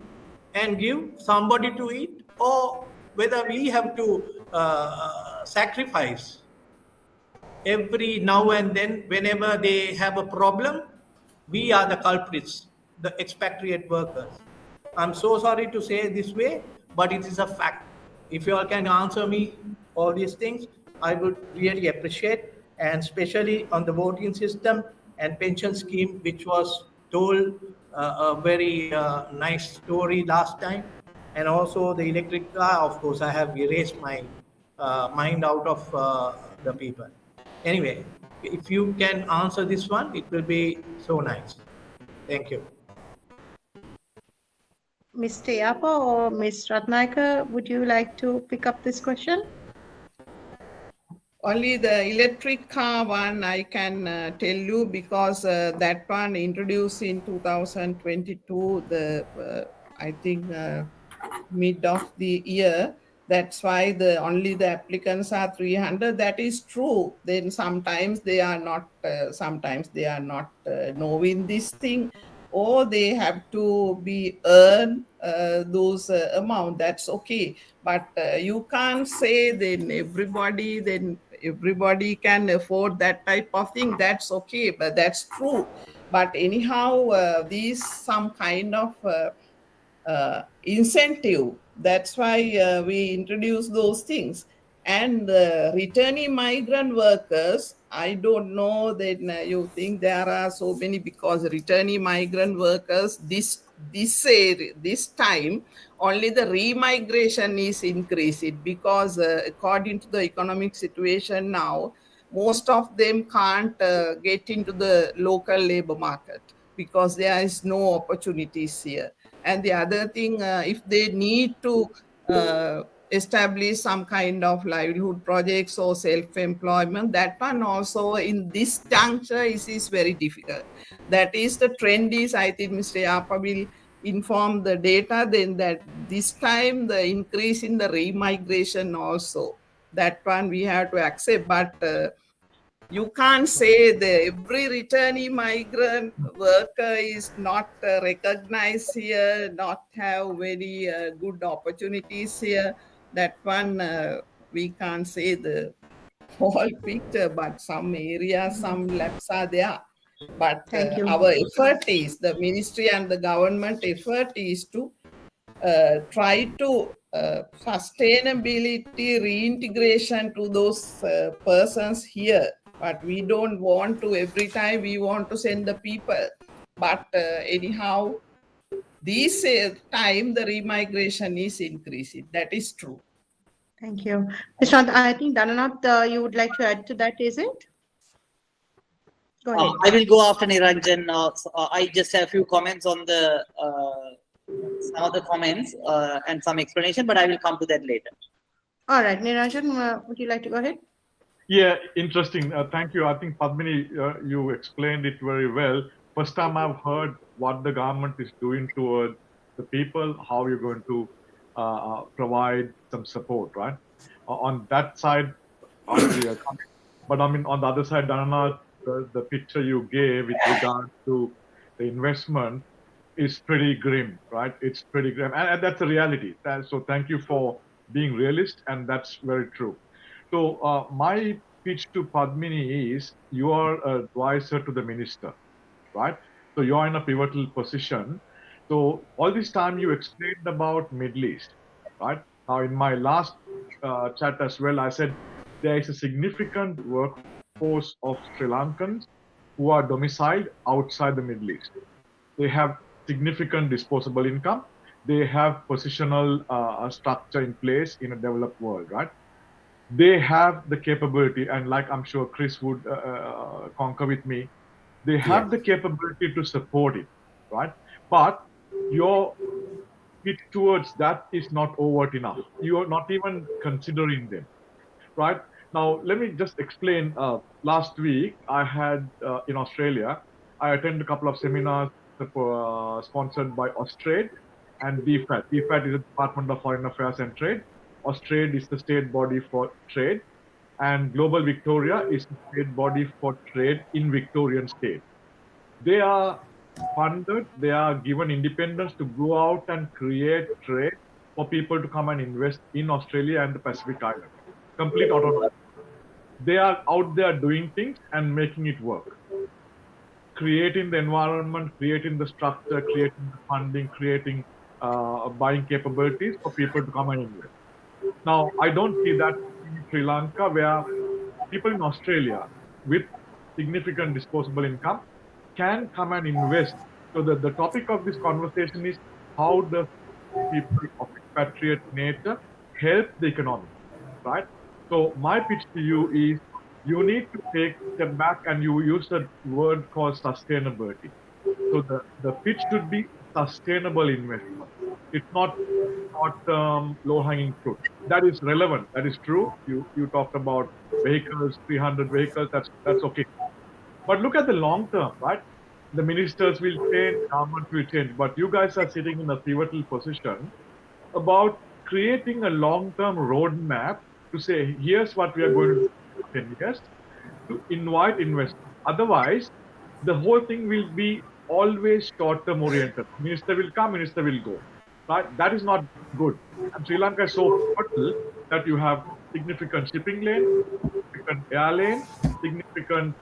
and give somebody to eat, or whether we have to sacrifice every now and then whenever they have a problem? We are the culprits, the expatriate workers. I'm so sorry to say this way, but it is a fact. If you all can answer me all these things, I would really appreciate, and especially on the voting system and pension scheme, which was told a very nice story last time. And also the electric car, of course, I have erased my mind out of the people. Anyway, if you can answer this one, it will be so nice. Thank you. Mr. Yapa or Ms. Ratnayaka, would you like to pick up this question? Only the electric car one I can tell you, because that one introduced in 2022, I think mid of the year. That's why only the applicants are 300. That is true. Then sometimes they are not knowing this thing, or they have to be earn those amount. That's okay. But you can't say then everybody can afford that type of thing. That's okay, but that's true. But anyhow, these some kind of incentive. That's why we introduce those things. And returning migrant workers, I don't know that you think there are so many, because returning migrant workers this time only the remigration is increasing, because according to the economic situation now, most of them can't get into the local labor market because there is no opportunities here. And the other thing, if they need to establish some kind of livelihood projects or self-employment, that one also in this juncture is very difficult. That is the trend is, I think Mr. Yapa will inform the data, then that this time the increase in the remigration also, that one we have to accept. But you can't say that every returning migrant worker is not recognized here, not have very good opportunities here. That one we can't say the whole picture, but some areas, some laps are there. But Thank you. our effort is, the ministry and the government effort is to try to sustainability reintegration to those persons here. But we don't want to every time we want to send the people. But anyhow, this time the remigration is increasing. That is true. Thank you. Mr. I think Dhananath, you would like to add to that, is it? Go ahead. I will go after Niranjan. I just have a few comments on the some of the comments and some explanation, but I will come to that later. All right, Niranjan, would you like to go ahead? Yeah, interesting. Thank you. I think Padmini, you explained it very well. First time I've heard what the government is doing toward the people, how you're going to provide some support, right? On that side, obviously, but I mean, on the other side, Dhananath, the picture you gave with regard to the investment is pretty grim, right? It's pretty grim, and that's a reality. So thank you for being realist, and that's very true. So my pitch to Padmini is, you are an advisor to the minister, right? So you are in a pivotal position. So all this time you explained about Middle East, right? Now in my last chat as well, I said there is a significant workforce of Sri Lankans who are domiciled outside the Middle East. They have significant disposable income. They have positional structure in place in a developed world, right? They have the capability, and like I'm sure Chris would concur with me, they have the capability to support it, right? But your pitch towards that is not overt enough. You are not even considering them, right? Now, let me just explain. Last week, I had in Australia, I attended a couple of seminars sponsored by Austrade and DFAT. DFAT is the Department of Foreign Affairs and Trade. Austrade is the state body for trade, and Global Victoria is the state body for trade in Victorian state. They are funded, they are given independence to go out and create trade for people to come and invest in Australia and the Pacific Islands. Complete autonomy. They are out there doing things and making it work. Creating the environment, creating the structure, creating the funding, creating buying capabilities for people to come and invest. Now, I don't see that in Sri Lanka, where people in Australia with significant disposable income can come and invest So the topic of this conversation is how does people of expatriate nature help the economy, right? So my pitch to you is you need to take a step back and you use a word called sustainability. So the pitch should be sustainable investment. It's not short-term, low-hanging fruit. That is relevant. That is true. You talked about vehicles, 300 vehicles. That's okay. But look at the long term, right? The ministers will change, government will change, but you guys are sitting in a pivotal position about creating a long-term roadmap to say, here's what we are going to do in 10 years to invite investors. Otherwise, the whole thing will be always short-term oriented. Minister will come, minister will go. Right? That is not good. And Sri Lanka is so fertile that you have significant shipping lane, significant air lane, significant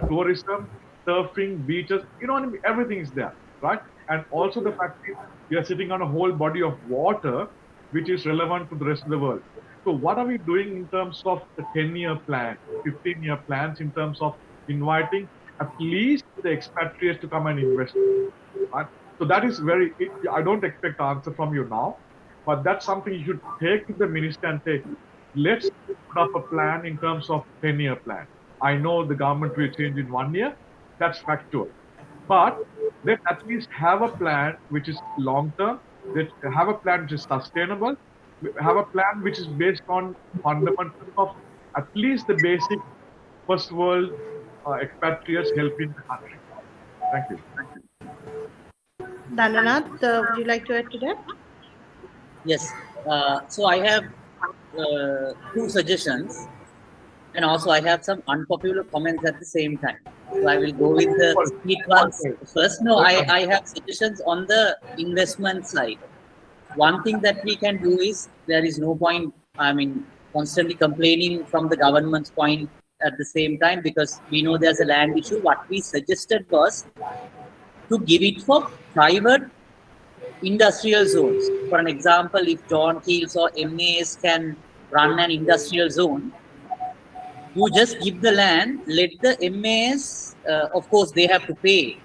tourism, surfing, beaches, you know what I mean? Everything is there, right? And also the fact is we are sitting on a whole body of water which is relevant to the rest of the world. So what are we doing in terms of the 10-year plan, 15-year plans in terms of inviting at least the expatriates to come and invest? Right? So that is very, I don't expect an answer from you now, but that's something you should take to the minister and say, let's put up a plan in terms of 10-year plan. I know the government will change in 1 year, that's factual. But let's at least have a plan which is long-term, let's have a plan which is sustainable, have a plan which is based on fundamentals of at least the basic first world expatriates helping the country. Thank you. Dananath, would you like to add to that? Yes. So I have two suggestions, and also I have some unpopular comments at the same time. So I will go with the sweet ones first. No, I have suggestions on the investment side. One thing that we can do is there is no point, constantly complaining from the government's point at the same time, because we know there's a land issue. What we suggested was to give it for private industrial zones. For an example, if John Keels or MAS can run an industrial zone, you just give the land, let the MAS, of course, they have to pay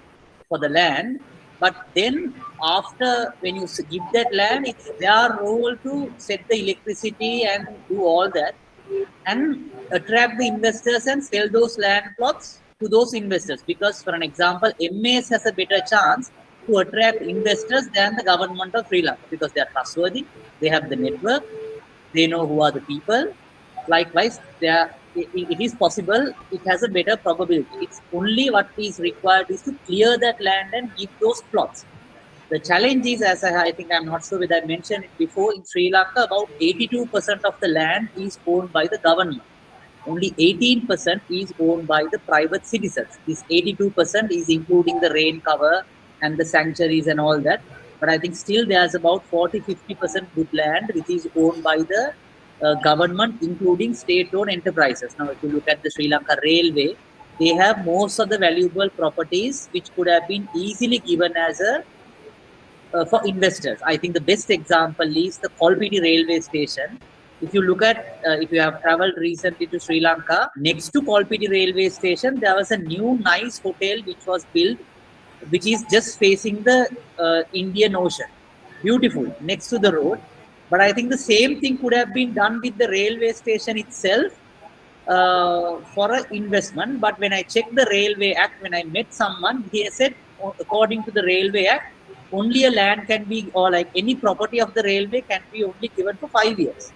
for the land, but then after, when you give that land, it's their role to set the electricity and do all that and attract the investors and sell those land plots to those investors. Because, for an example, MAS has a better chance to attract investors than the government of Sri Lanka, because they are trustworthy, they have the network, they know who are the people. Likewise, it is possible, it has a better probability. It's only what is required is to clear that land and give those plots. The challenge is, as I think, I'm not sure whether I mentioned it before, in Sri Lanka, about 82% of the land is owned by the government. Only 18% is owned by the private citizens. This 82% is including the rain cover and the sanctuaries and all that. But I think still there's about 40-50% good land which is owned by the government, including state-owned enterprises. Now, if you look at the Sri Lanka Railway, they have most of the valuable properties which could have been easily given as a for investors. I think the best example is the Kolpiti railway station. If you look at, if you have traveled recently to Sri Lanka, next to Kolpiti railway station, there was a new nice hotel which was built, which is just facing the Indian Ocean. Beautiful, next to the road. But I think the same thing could have been done with the railway station itself for an investment. But when I checked the Railway Act, when I met someone, he said, according to the Railway Act, only a land can be, or like any property of the railway can be only given for 5 years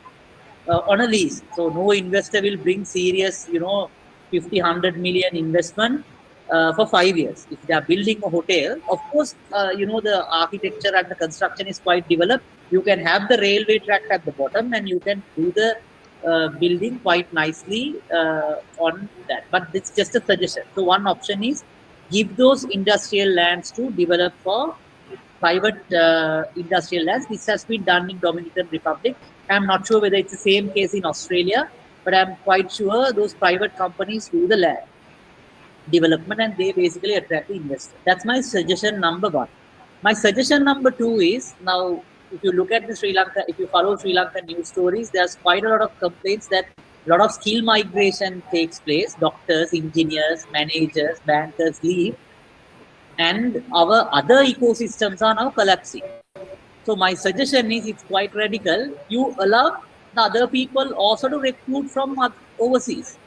on a lease. So no investor will bring serious, 50, 100 million investment for 5 years. If they are building a hotel, of course, the architecture and the construction is quite developed. You can have the railway track at the bottom and you can do the building quite nicely on that. But it's just a suggestion. So one option is give those industrial lands to develop for private industrial lands. This has been done in Dominican Republic. I'm not sure whether it's the same case in Australia, but I'm quite sure those private companies do the land development and they basically attract the investors. That's my suggestion number one. My suggestion number two is, now if you look at the Sri Lanka, if you follow Sri Lanka news stories, there's quite a lot of complaints that a lot of skill migration takes place. Doctors, engineers, managers, bankers leave. and our other ecosystems are now collapsing. So my suggestion is, it's quite radical. You allow the other people also to recruit from overseas,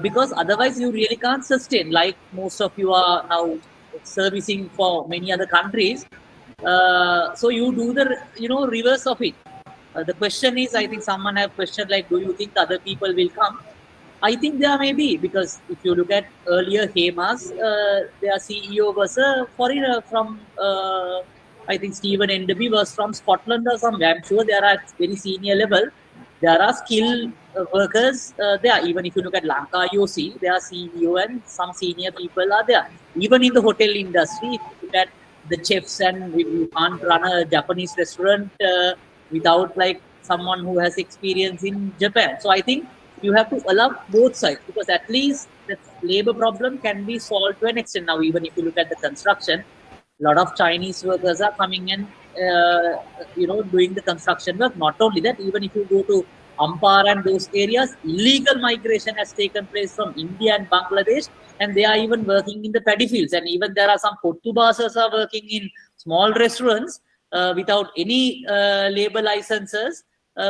because otherwise you really can't sustain. Like most of you are now servicing for many other countries, so you do the reverse of it. The question is, I think someone have questioned, like, do you think other people will come? I think there may be, because if you look at earlier Hemas, their CEO was a foreigner from, I think Stephen Enderby was from Scotland or somewhere. I'm sure there are at very senior level. There are skilled workers there. Even if you look at Lanka IOC, there are CEO and some senior people are there. Even in the hotel industry, if you look at the chefs, and you can't run a Japanese restaurant without like someone who has experience in Japan. So I think you have to allow both sides, because at least the labor problem can be solved to an extent. Now, even if you look at the construction, a lot of Chinese workers are coming and doing the construction work. Not only that, even if you go to Ampara and those areas, illegal migration has taken place from India and Bangladesh, and they are even working in the paddy fields. And even there are some Portuguese are working in small restaurants without any labor licenses,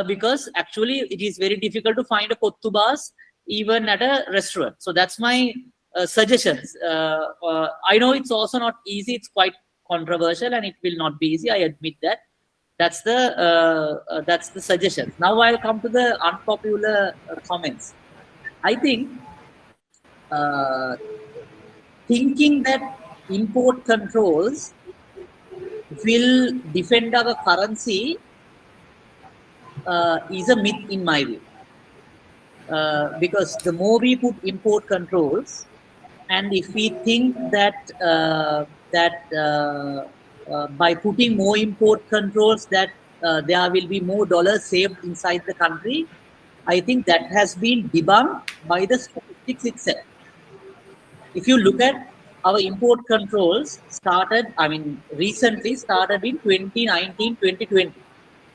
because actually it is very difficult to find a Portuguese even at a restaurant. So that's my suggestions. I know it's also not easy. It's quite controversial, and it will not be easy. I admit that. That's the suggestion. Now I'll come to the unpopular comments. I think thinking that import controls will defend our currency is a myth in my view. Because the more we put import controls, and if we think that by putting more import controls that there will be more dollars saved inside the country, I think that has been debunked by the statistics itself. If you look at our import controls recently started in 2019, 2020,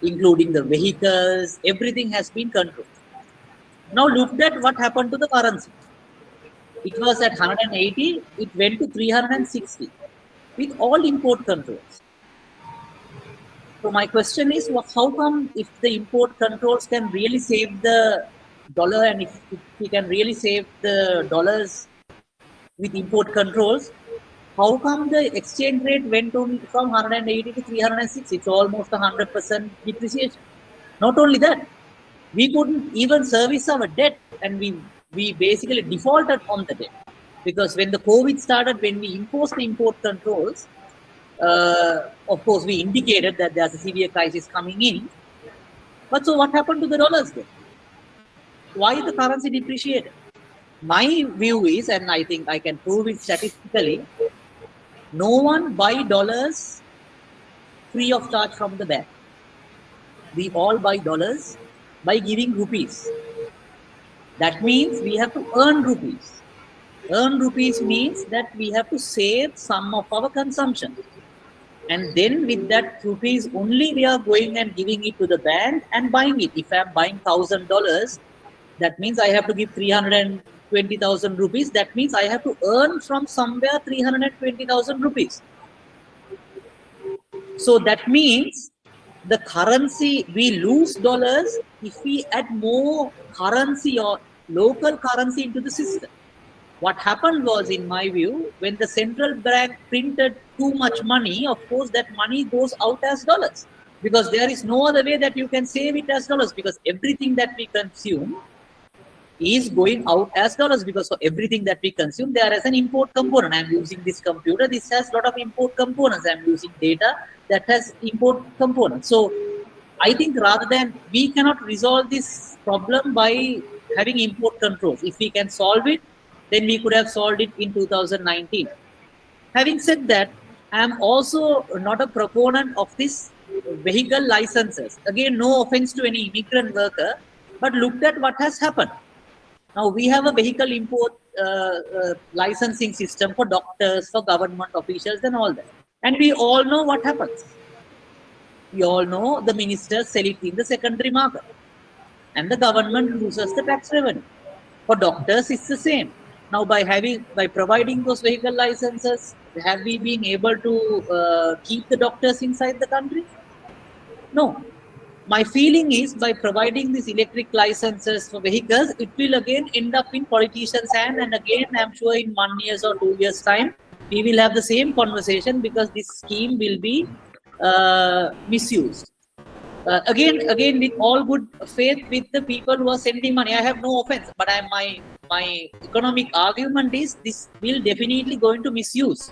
including the vehicles, everything has been controlled. Now look at what happened to the currency. It was at 180, it went to 360 with all import controls. So my question is, how come, if the import controls can really save the dollar, and if we can really save the dollars with import controls, how come the exchange rate went only from 180 to 306? It's almost 100% depreciation. Not only that, we couldn't even service our debt, and we basically defaulted on the debt, because when the COVID started, when we imposed the import controls, of course we indicated that there's a severe crisis coming in. But so what happened to the dollars then? Why the currency depreciated? My view is, and I think I can prove it statistically, no one buy dollars free of charge from the bank. We all buy dollars by giving rupees. That means we have to earn rupees. Earn rupees means that we have to save some of our consumption. And then with that rupees only, we are going and giving it to the bank and buying it. If I'm buying $1,000, that means I have to give 320,000 rupees. That means I have to earn from somewhere 320,000 rupees. So that means the currency, we lose dollars if we add more currency or local currency into the system. What happened was, in my view, when the central bank printed too much money, of course, that money goes out as dollars, because there is no other way that you can save it as dollars, because everything that we consume is going out as dollars, because for everything that we consume, there is an import component. I'm using this computer, this has a lot of import components. I'm using data that has import components. So I think rather than, we cannot resolve this problem by having import controls. If we can solve it, then we could have solved it in 2019. Having said that, I am also not a proponent of this vehicle licenses. Again, no offense to any immigrant worker, but look at what has happened. Now we have a vehicle import licensing system for doctors, for government officials and all that. And we all know what happens. We all know the ministers sell it in the secondary market, and the government loses the tax revenue. For doctors, it's the same. Now, by providing those vehicle licenses, have we been able to keep the doctors inside the country? No. My feeling is by providing these electric licenses for vehicles, it will again end up in politicians' hand, and again, I'm sure in 1 year or 2 years' time, we will have the same conversation because this scheme will be misused. Again, with all good faith with the people who are sending money, I have no offense, but my economic argument is this will definitely going to misuse,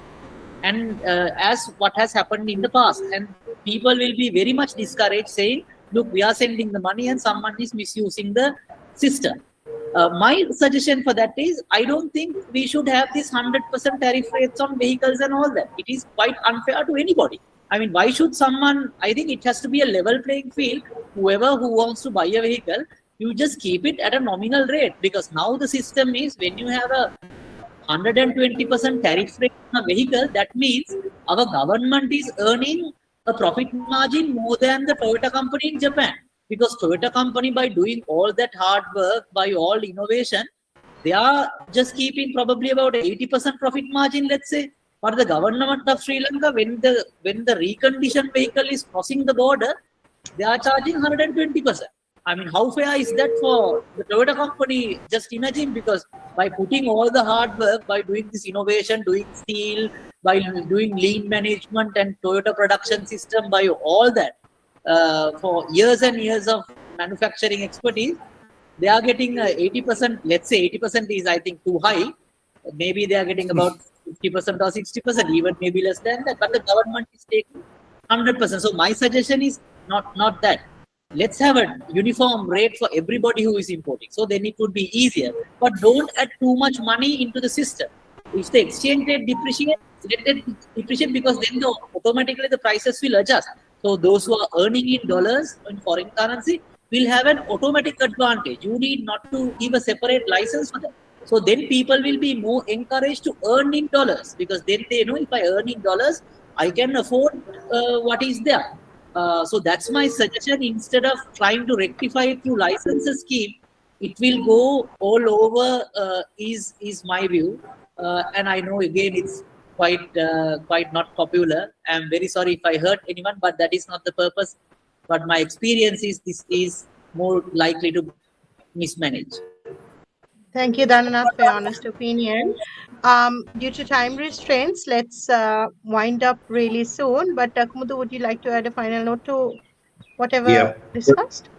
and as what has happened in the past, and people will be very much discouraged, saying, "Look, we are sending the money, and someone is misusing the system." My suggestion for that is, I don't think we should have this 100% tariff rates on vehicles and all that. It is quite unfair to anybody. I mean, why should someone? I think it has to be a level playing field. Whoever who wants to buy a vehicle, you just keep it at a nominal rate, because now the system is when you have a 120% tariff rate on a vehicle, that means our government is earning a profit margin more than the Toyota company in Japan. Because Toyota company, by doing all that hard work, by all innovation, they are just keeping probably about 80% profit margin, let's say. But the government of Sri Lanka, when the reconditioned vehicle is crossing the border, they are charging 120%. I mean, how fair is that for the Toyota company? Just imagine, because by putting all the hard work, by doing this innovation, doing steel, by doing lean management and Toyota production system, by all that, for years and years of manufacturing expertise, they are getting 80%. Let's say 80% is, I think, too high. Maybe they are getting about 50% or 60%, even maybe less than that. But the government is taking 100%. So my suggestion is not that. Let's have a uniform rate for everybody who is importing. So then it would be easier. But don't add too much money into the system. If the exchange rate depreciates, let it depreciate, because then automatically the prices will adjust. So those who are earning in dollars, in foreign currency, will have an automatic advantage. You need not to give a separate license for them. So then people will be more encouraged to earn in dollars, because then they know, if I earn in dollars, I can afford what is there. So that's my suggestion. Instead of trying to rectify it through licenses scheme, it will go all over. Is my view, and I know again it's quite not popular. I'm very sorry if I hurt anyone, but that is not the purpose. But my experience is this is more likely to mismanage. Thank you, Dhananath, for your honest opinion. Due to time restraints, let's wind up really soon. But Kumudu, would you like to add a final note to whatever Yep. discussed?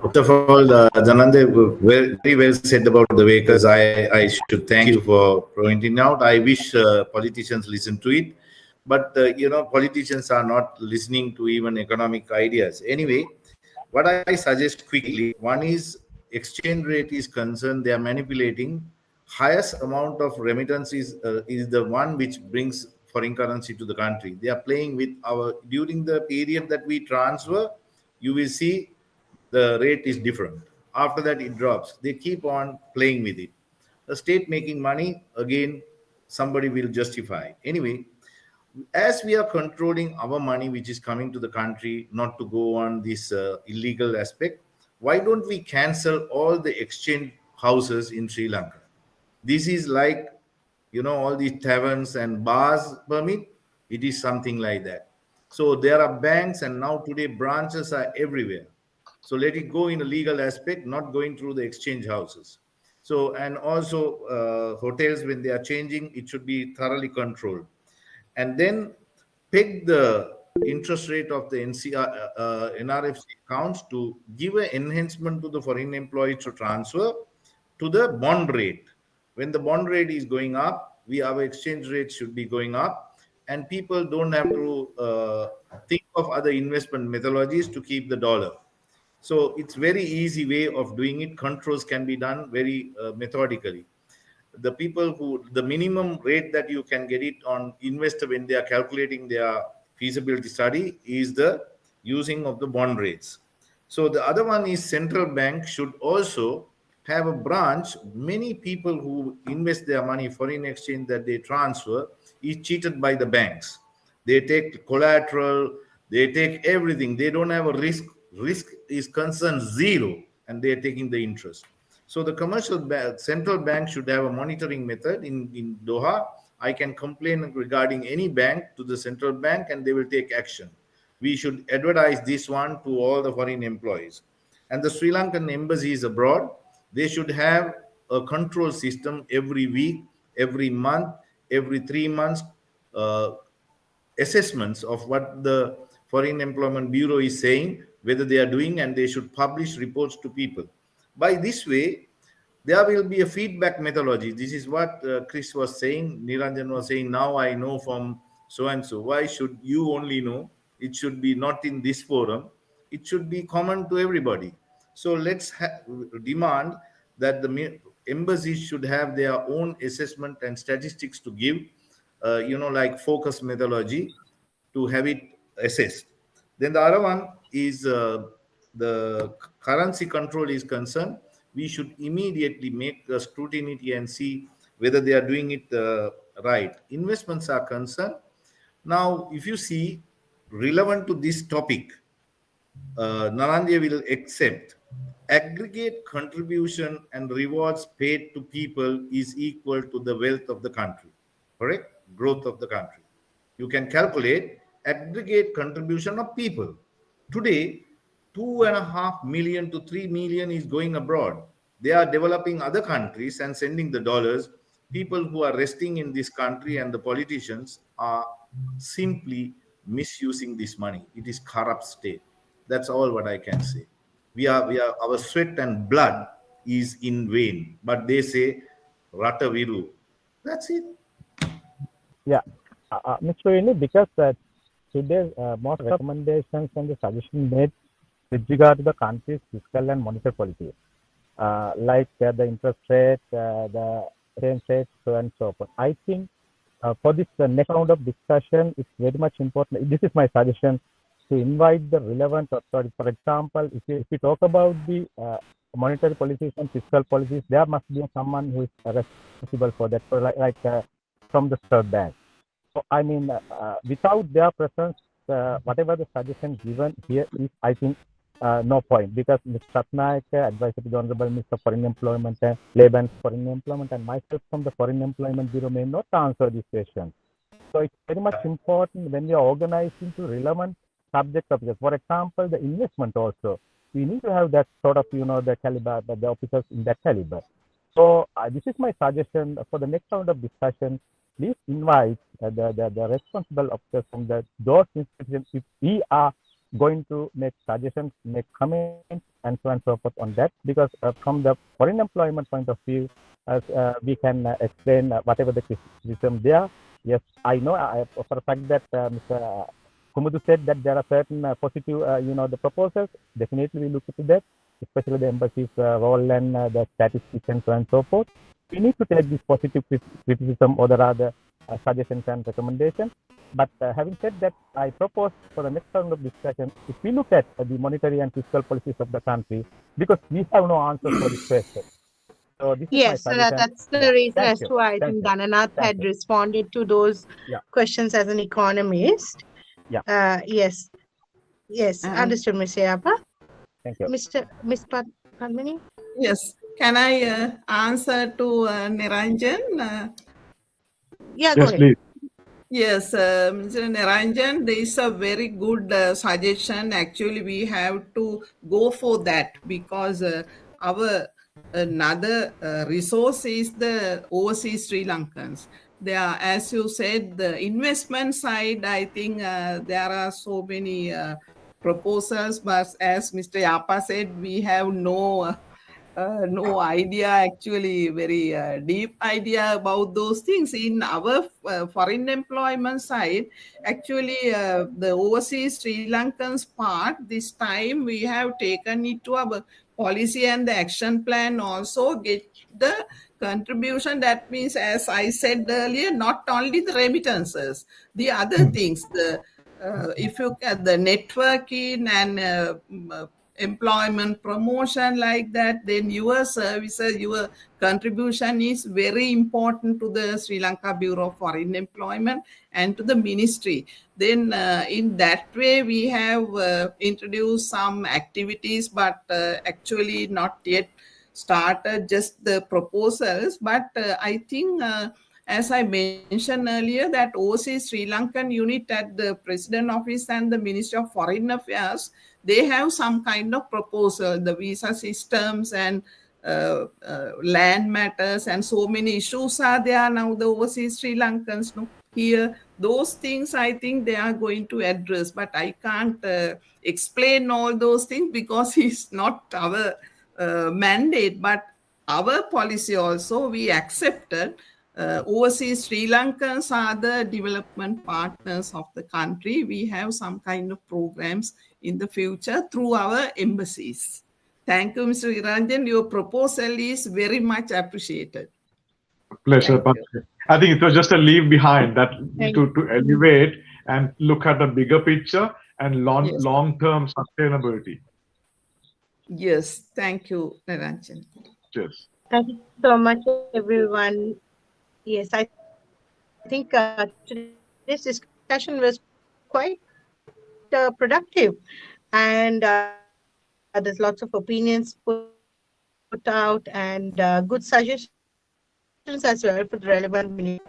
First of all, Janande, very well said about the vehicles. I should thank you for pointing out. I wish politicians listen to it, but politicians are not listening to even economic ideas. Anyway, what I suggest quickly, one is exchange rate is concerned. They are manipulating. Highest amount of remittances is the one which brings foreign currency to the country. They are playing with during the period that we transfer. You will see the rate is different. After that, it drops. They keep on playing with it. The state making money, again, somebody will justify. Anyway, as we are controlling our money, which is coming to the country, not to go on this illegal aspect, why don't we cancel all the exchange houses in Sri Lanka? This is like, all these taverns and bars permit. It is something like that. So there are banks, and now today branches are everywhere. So let it go in a legal aspect, not going through the exchange houses. So, and also hotels, when they are changing, it should be thoroughly controlled. And then peg the interest rate of the NRFC accounts to give an enhancement to the foreign employees to transfer to the bond rate. When the bond rate is going up, our exchange rate should be going up, and people don't have to think of other investment methodologies to keep the dollar. So it's very easy way of doing it. Controls can be done very methodically. The minimum rate that you can get it on investor when they are calculating their feasibility study is the using of the bond rates. So the other one is central bank should also have a branch. Many people who invest their money foreign exchange that they transfer is cheated by the banks. They take collateral, they take everything. They don't have a risk. Risk is concerned zero, and they are taking the interest. So the central bank should have a monitoring method in Doha. I can complain regarding any bank to the central bank and they will take action. We should advertise this one to all the foreign employees. And the Sri Lankan embassies abroad, they should have a control system every week, every month, every 3 months, assessments of what the Foreign Employment Bureau is saying, whether they are doing, and they should publish reports to people. By this way, there will be a feedback methodology. This is what Chris was saying, Niranjan was saying, now I know from so and so. Why should you only know? It should be not in this forum. It should be common to everybody. So let's demand that the embassies should have their own assessment and statistics to give, like focus methodology to have it assessed. Then the other one is the currency control is concerned. We should immediately make a scrutiny and see whether they are doing it right. Investments are concerned. Now, if you see relevant to this topic, Naranja will accept aggregate contribution and rewards paid to people is equal to the wealth of the country, correct? Growth of the country. You can calculate aggregate contribution of people. Today, 2.5 million to 3 million is going abroad. They are developing other countries and sending the dollars. People who are resting in this country and the politicians are simply misusing this money. It is corrupt state. That's all what I can say. Our sweat and blood is in vain, but they say Rata Viru. That's it. Yeah, Mr. Ini, because today's most recommendations and the suggestions made with regard to the country's fiscal and monetary policy, like the interest rate, the exchange rate, so and so forth. I think for this next round of discussion, it's very much important. This is my suggestion, to invite the relevant authorities. For example, if we talk about the monetary policies and fiscal policies, there must be someone who is responsible for that. So like from the third bank. So I mean, without their presence, whatever the suggestion given here is, I think, no point, because Mr. Satnaik, advisor to the Honorable Minister for Foreign Employment, Labour and Foreign Employment, and myself from the Foreign Employment Bureau may not answer this question. So it's very much important when we are organizing to relevant subject officers. For example, the investment also. We need to have that sort of, the caliber, the officers in that caliber. So this is my suggestion for the next round of discussion. Please invite the responsible officers from those institutions if we are going to make suggestions, make comments, and so on and so forth on that. Because from the foreign employment point of view, we can explain whatever the criticism there. Yes, I know for a fact that Mr. Kumudu said that there are certain positive, the proposals. Definitely we look into that, especially the embassy's role and the statistics and so on and so forth. We need to take this positive criticism or the rather suggestions and recommendations. But having said that, I propose for the next round of discussion, if we look at the monetary and fiscal policies of the country, because we have no answers for this question. So this Yes, is my suggestion. that's the reason as you. to why I think Dhananath had responded to those questions as an economist. Yeah. Yes. Understood, Ms. Yapa. Thank you. Miss Padmini? Yes. Can I answer to Niranjan? Yeah, go Yes, ahead. please. Yes, Mr. Niranjan, there is a very good suggestion. Actually, we have to go for that because our another resource is the overseas Sri Lankans. There are, as you said, the investment side, I think there are so many proposals, but as Mr. Yapa said, we have no idea, actually very deep idea about those things. In our foreign employment side, actually the overseas Sri Lankans part, this time we have taken it to our policy and the action plan also get the contribution. That means, as I said earlier, not only the remittances, the other things, the if you get the networking and employment promotion like that, then your services, your contribution is very important to the Sri Lanka Bureau of Foreign Employment and to the ministry. Then in that way we have introduced some activities, but actually not yet started just the proposals, but I think, as I mentioned earlier, that overseas Sri Lankan unit at the President Office and the Ministry of Foreign Affairs, they have some kind of proposal, the visa systems and land matters and so many issues are there now, the overseas Sri Lankans here. Those things I think they are going to address, but I can't explain all those things because it's not our mandate, but our policy also we accepted. Overseas Sri Lankans are the development partners of the country. We have some kind of programs in the future through our embassies. Thank you, Mr. Iranjan. Your proposal is very much appreciated. Pleasure. But I think it was just a leave behind that to elevate and look at the bigger picture and long-term sustainability. Yes, thank you, Niranjan. Cheers. Thank you so much, everyone. Yes, I think today's discussion was quite productive, and there's lots of opinions put out and good suggestions as well for the relevant ministry.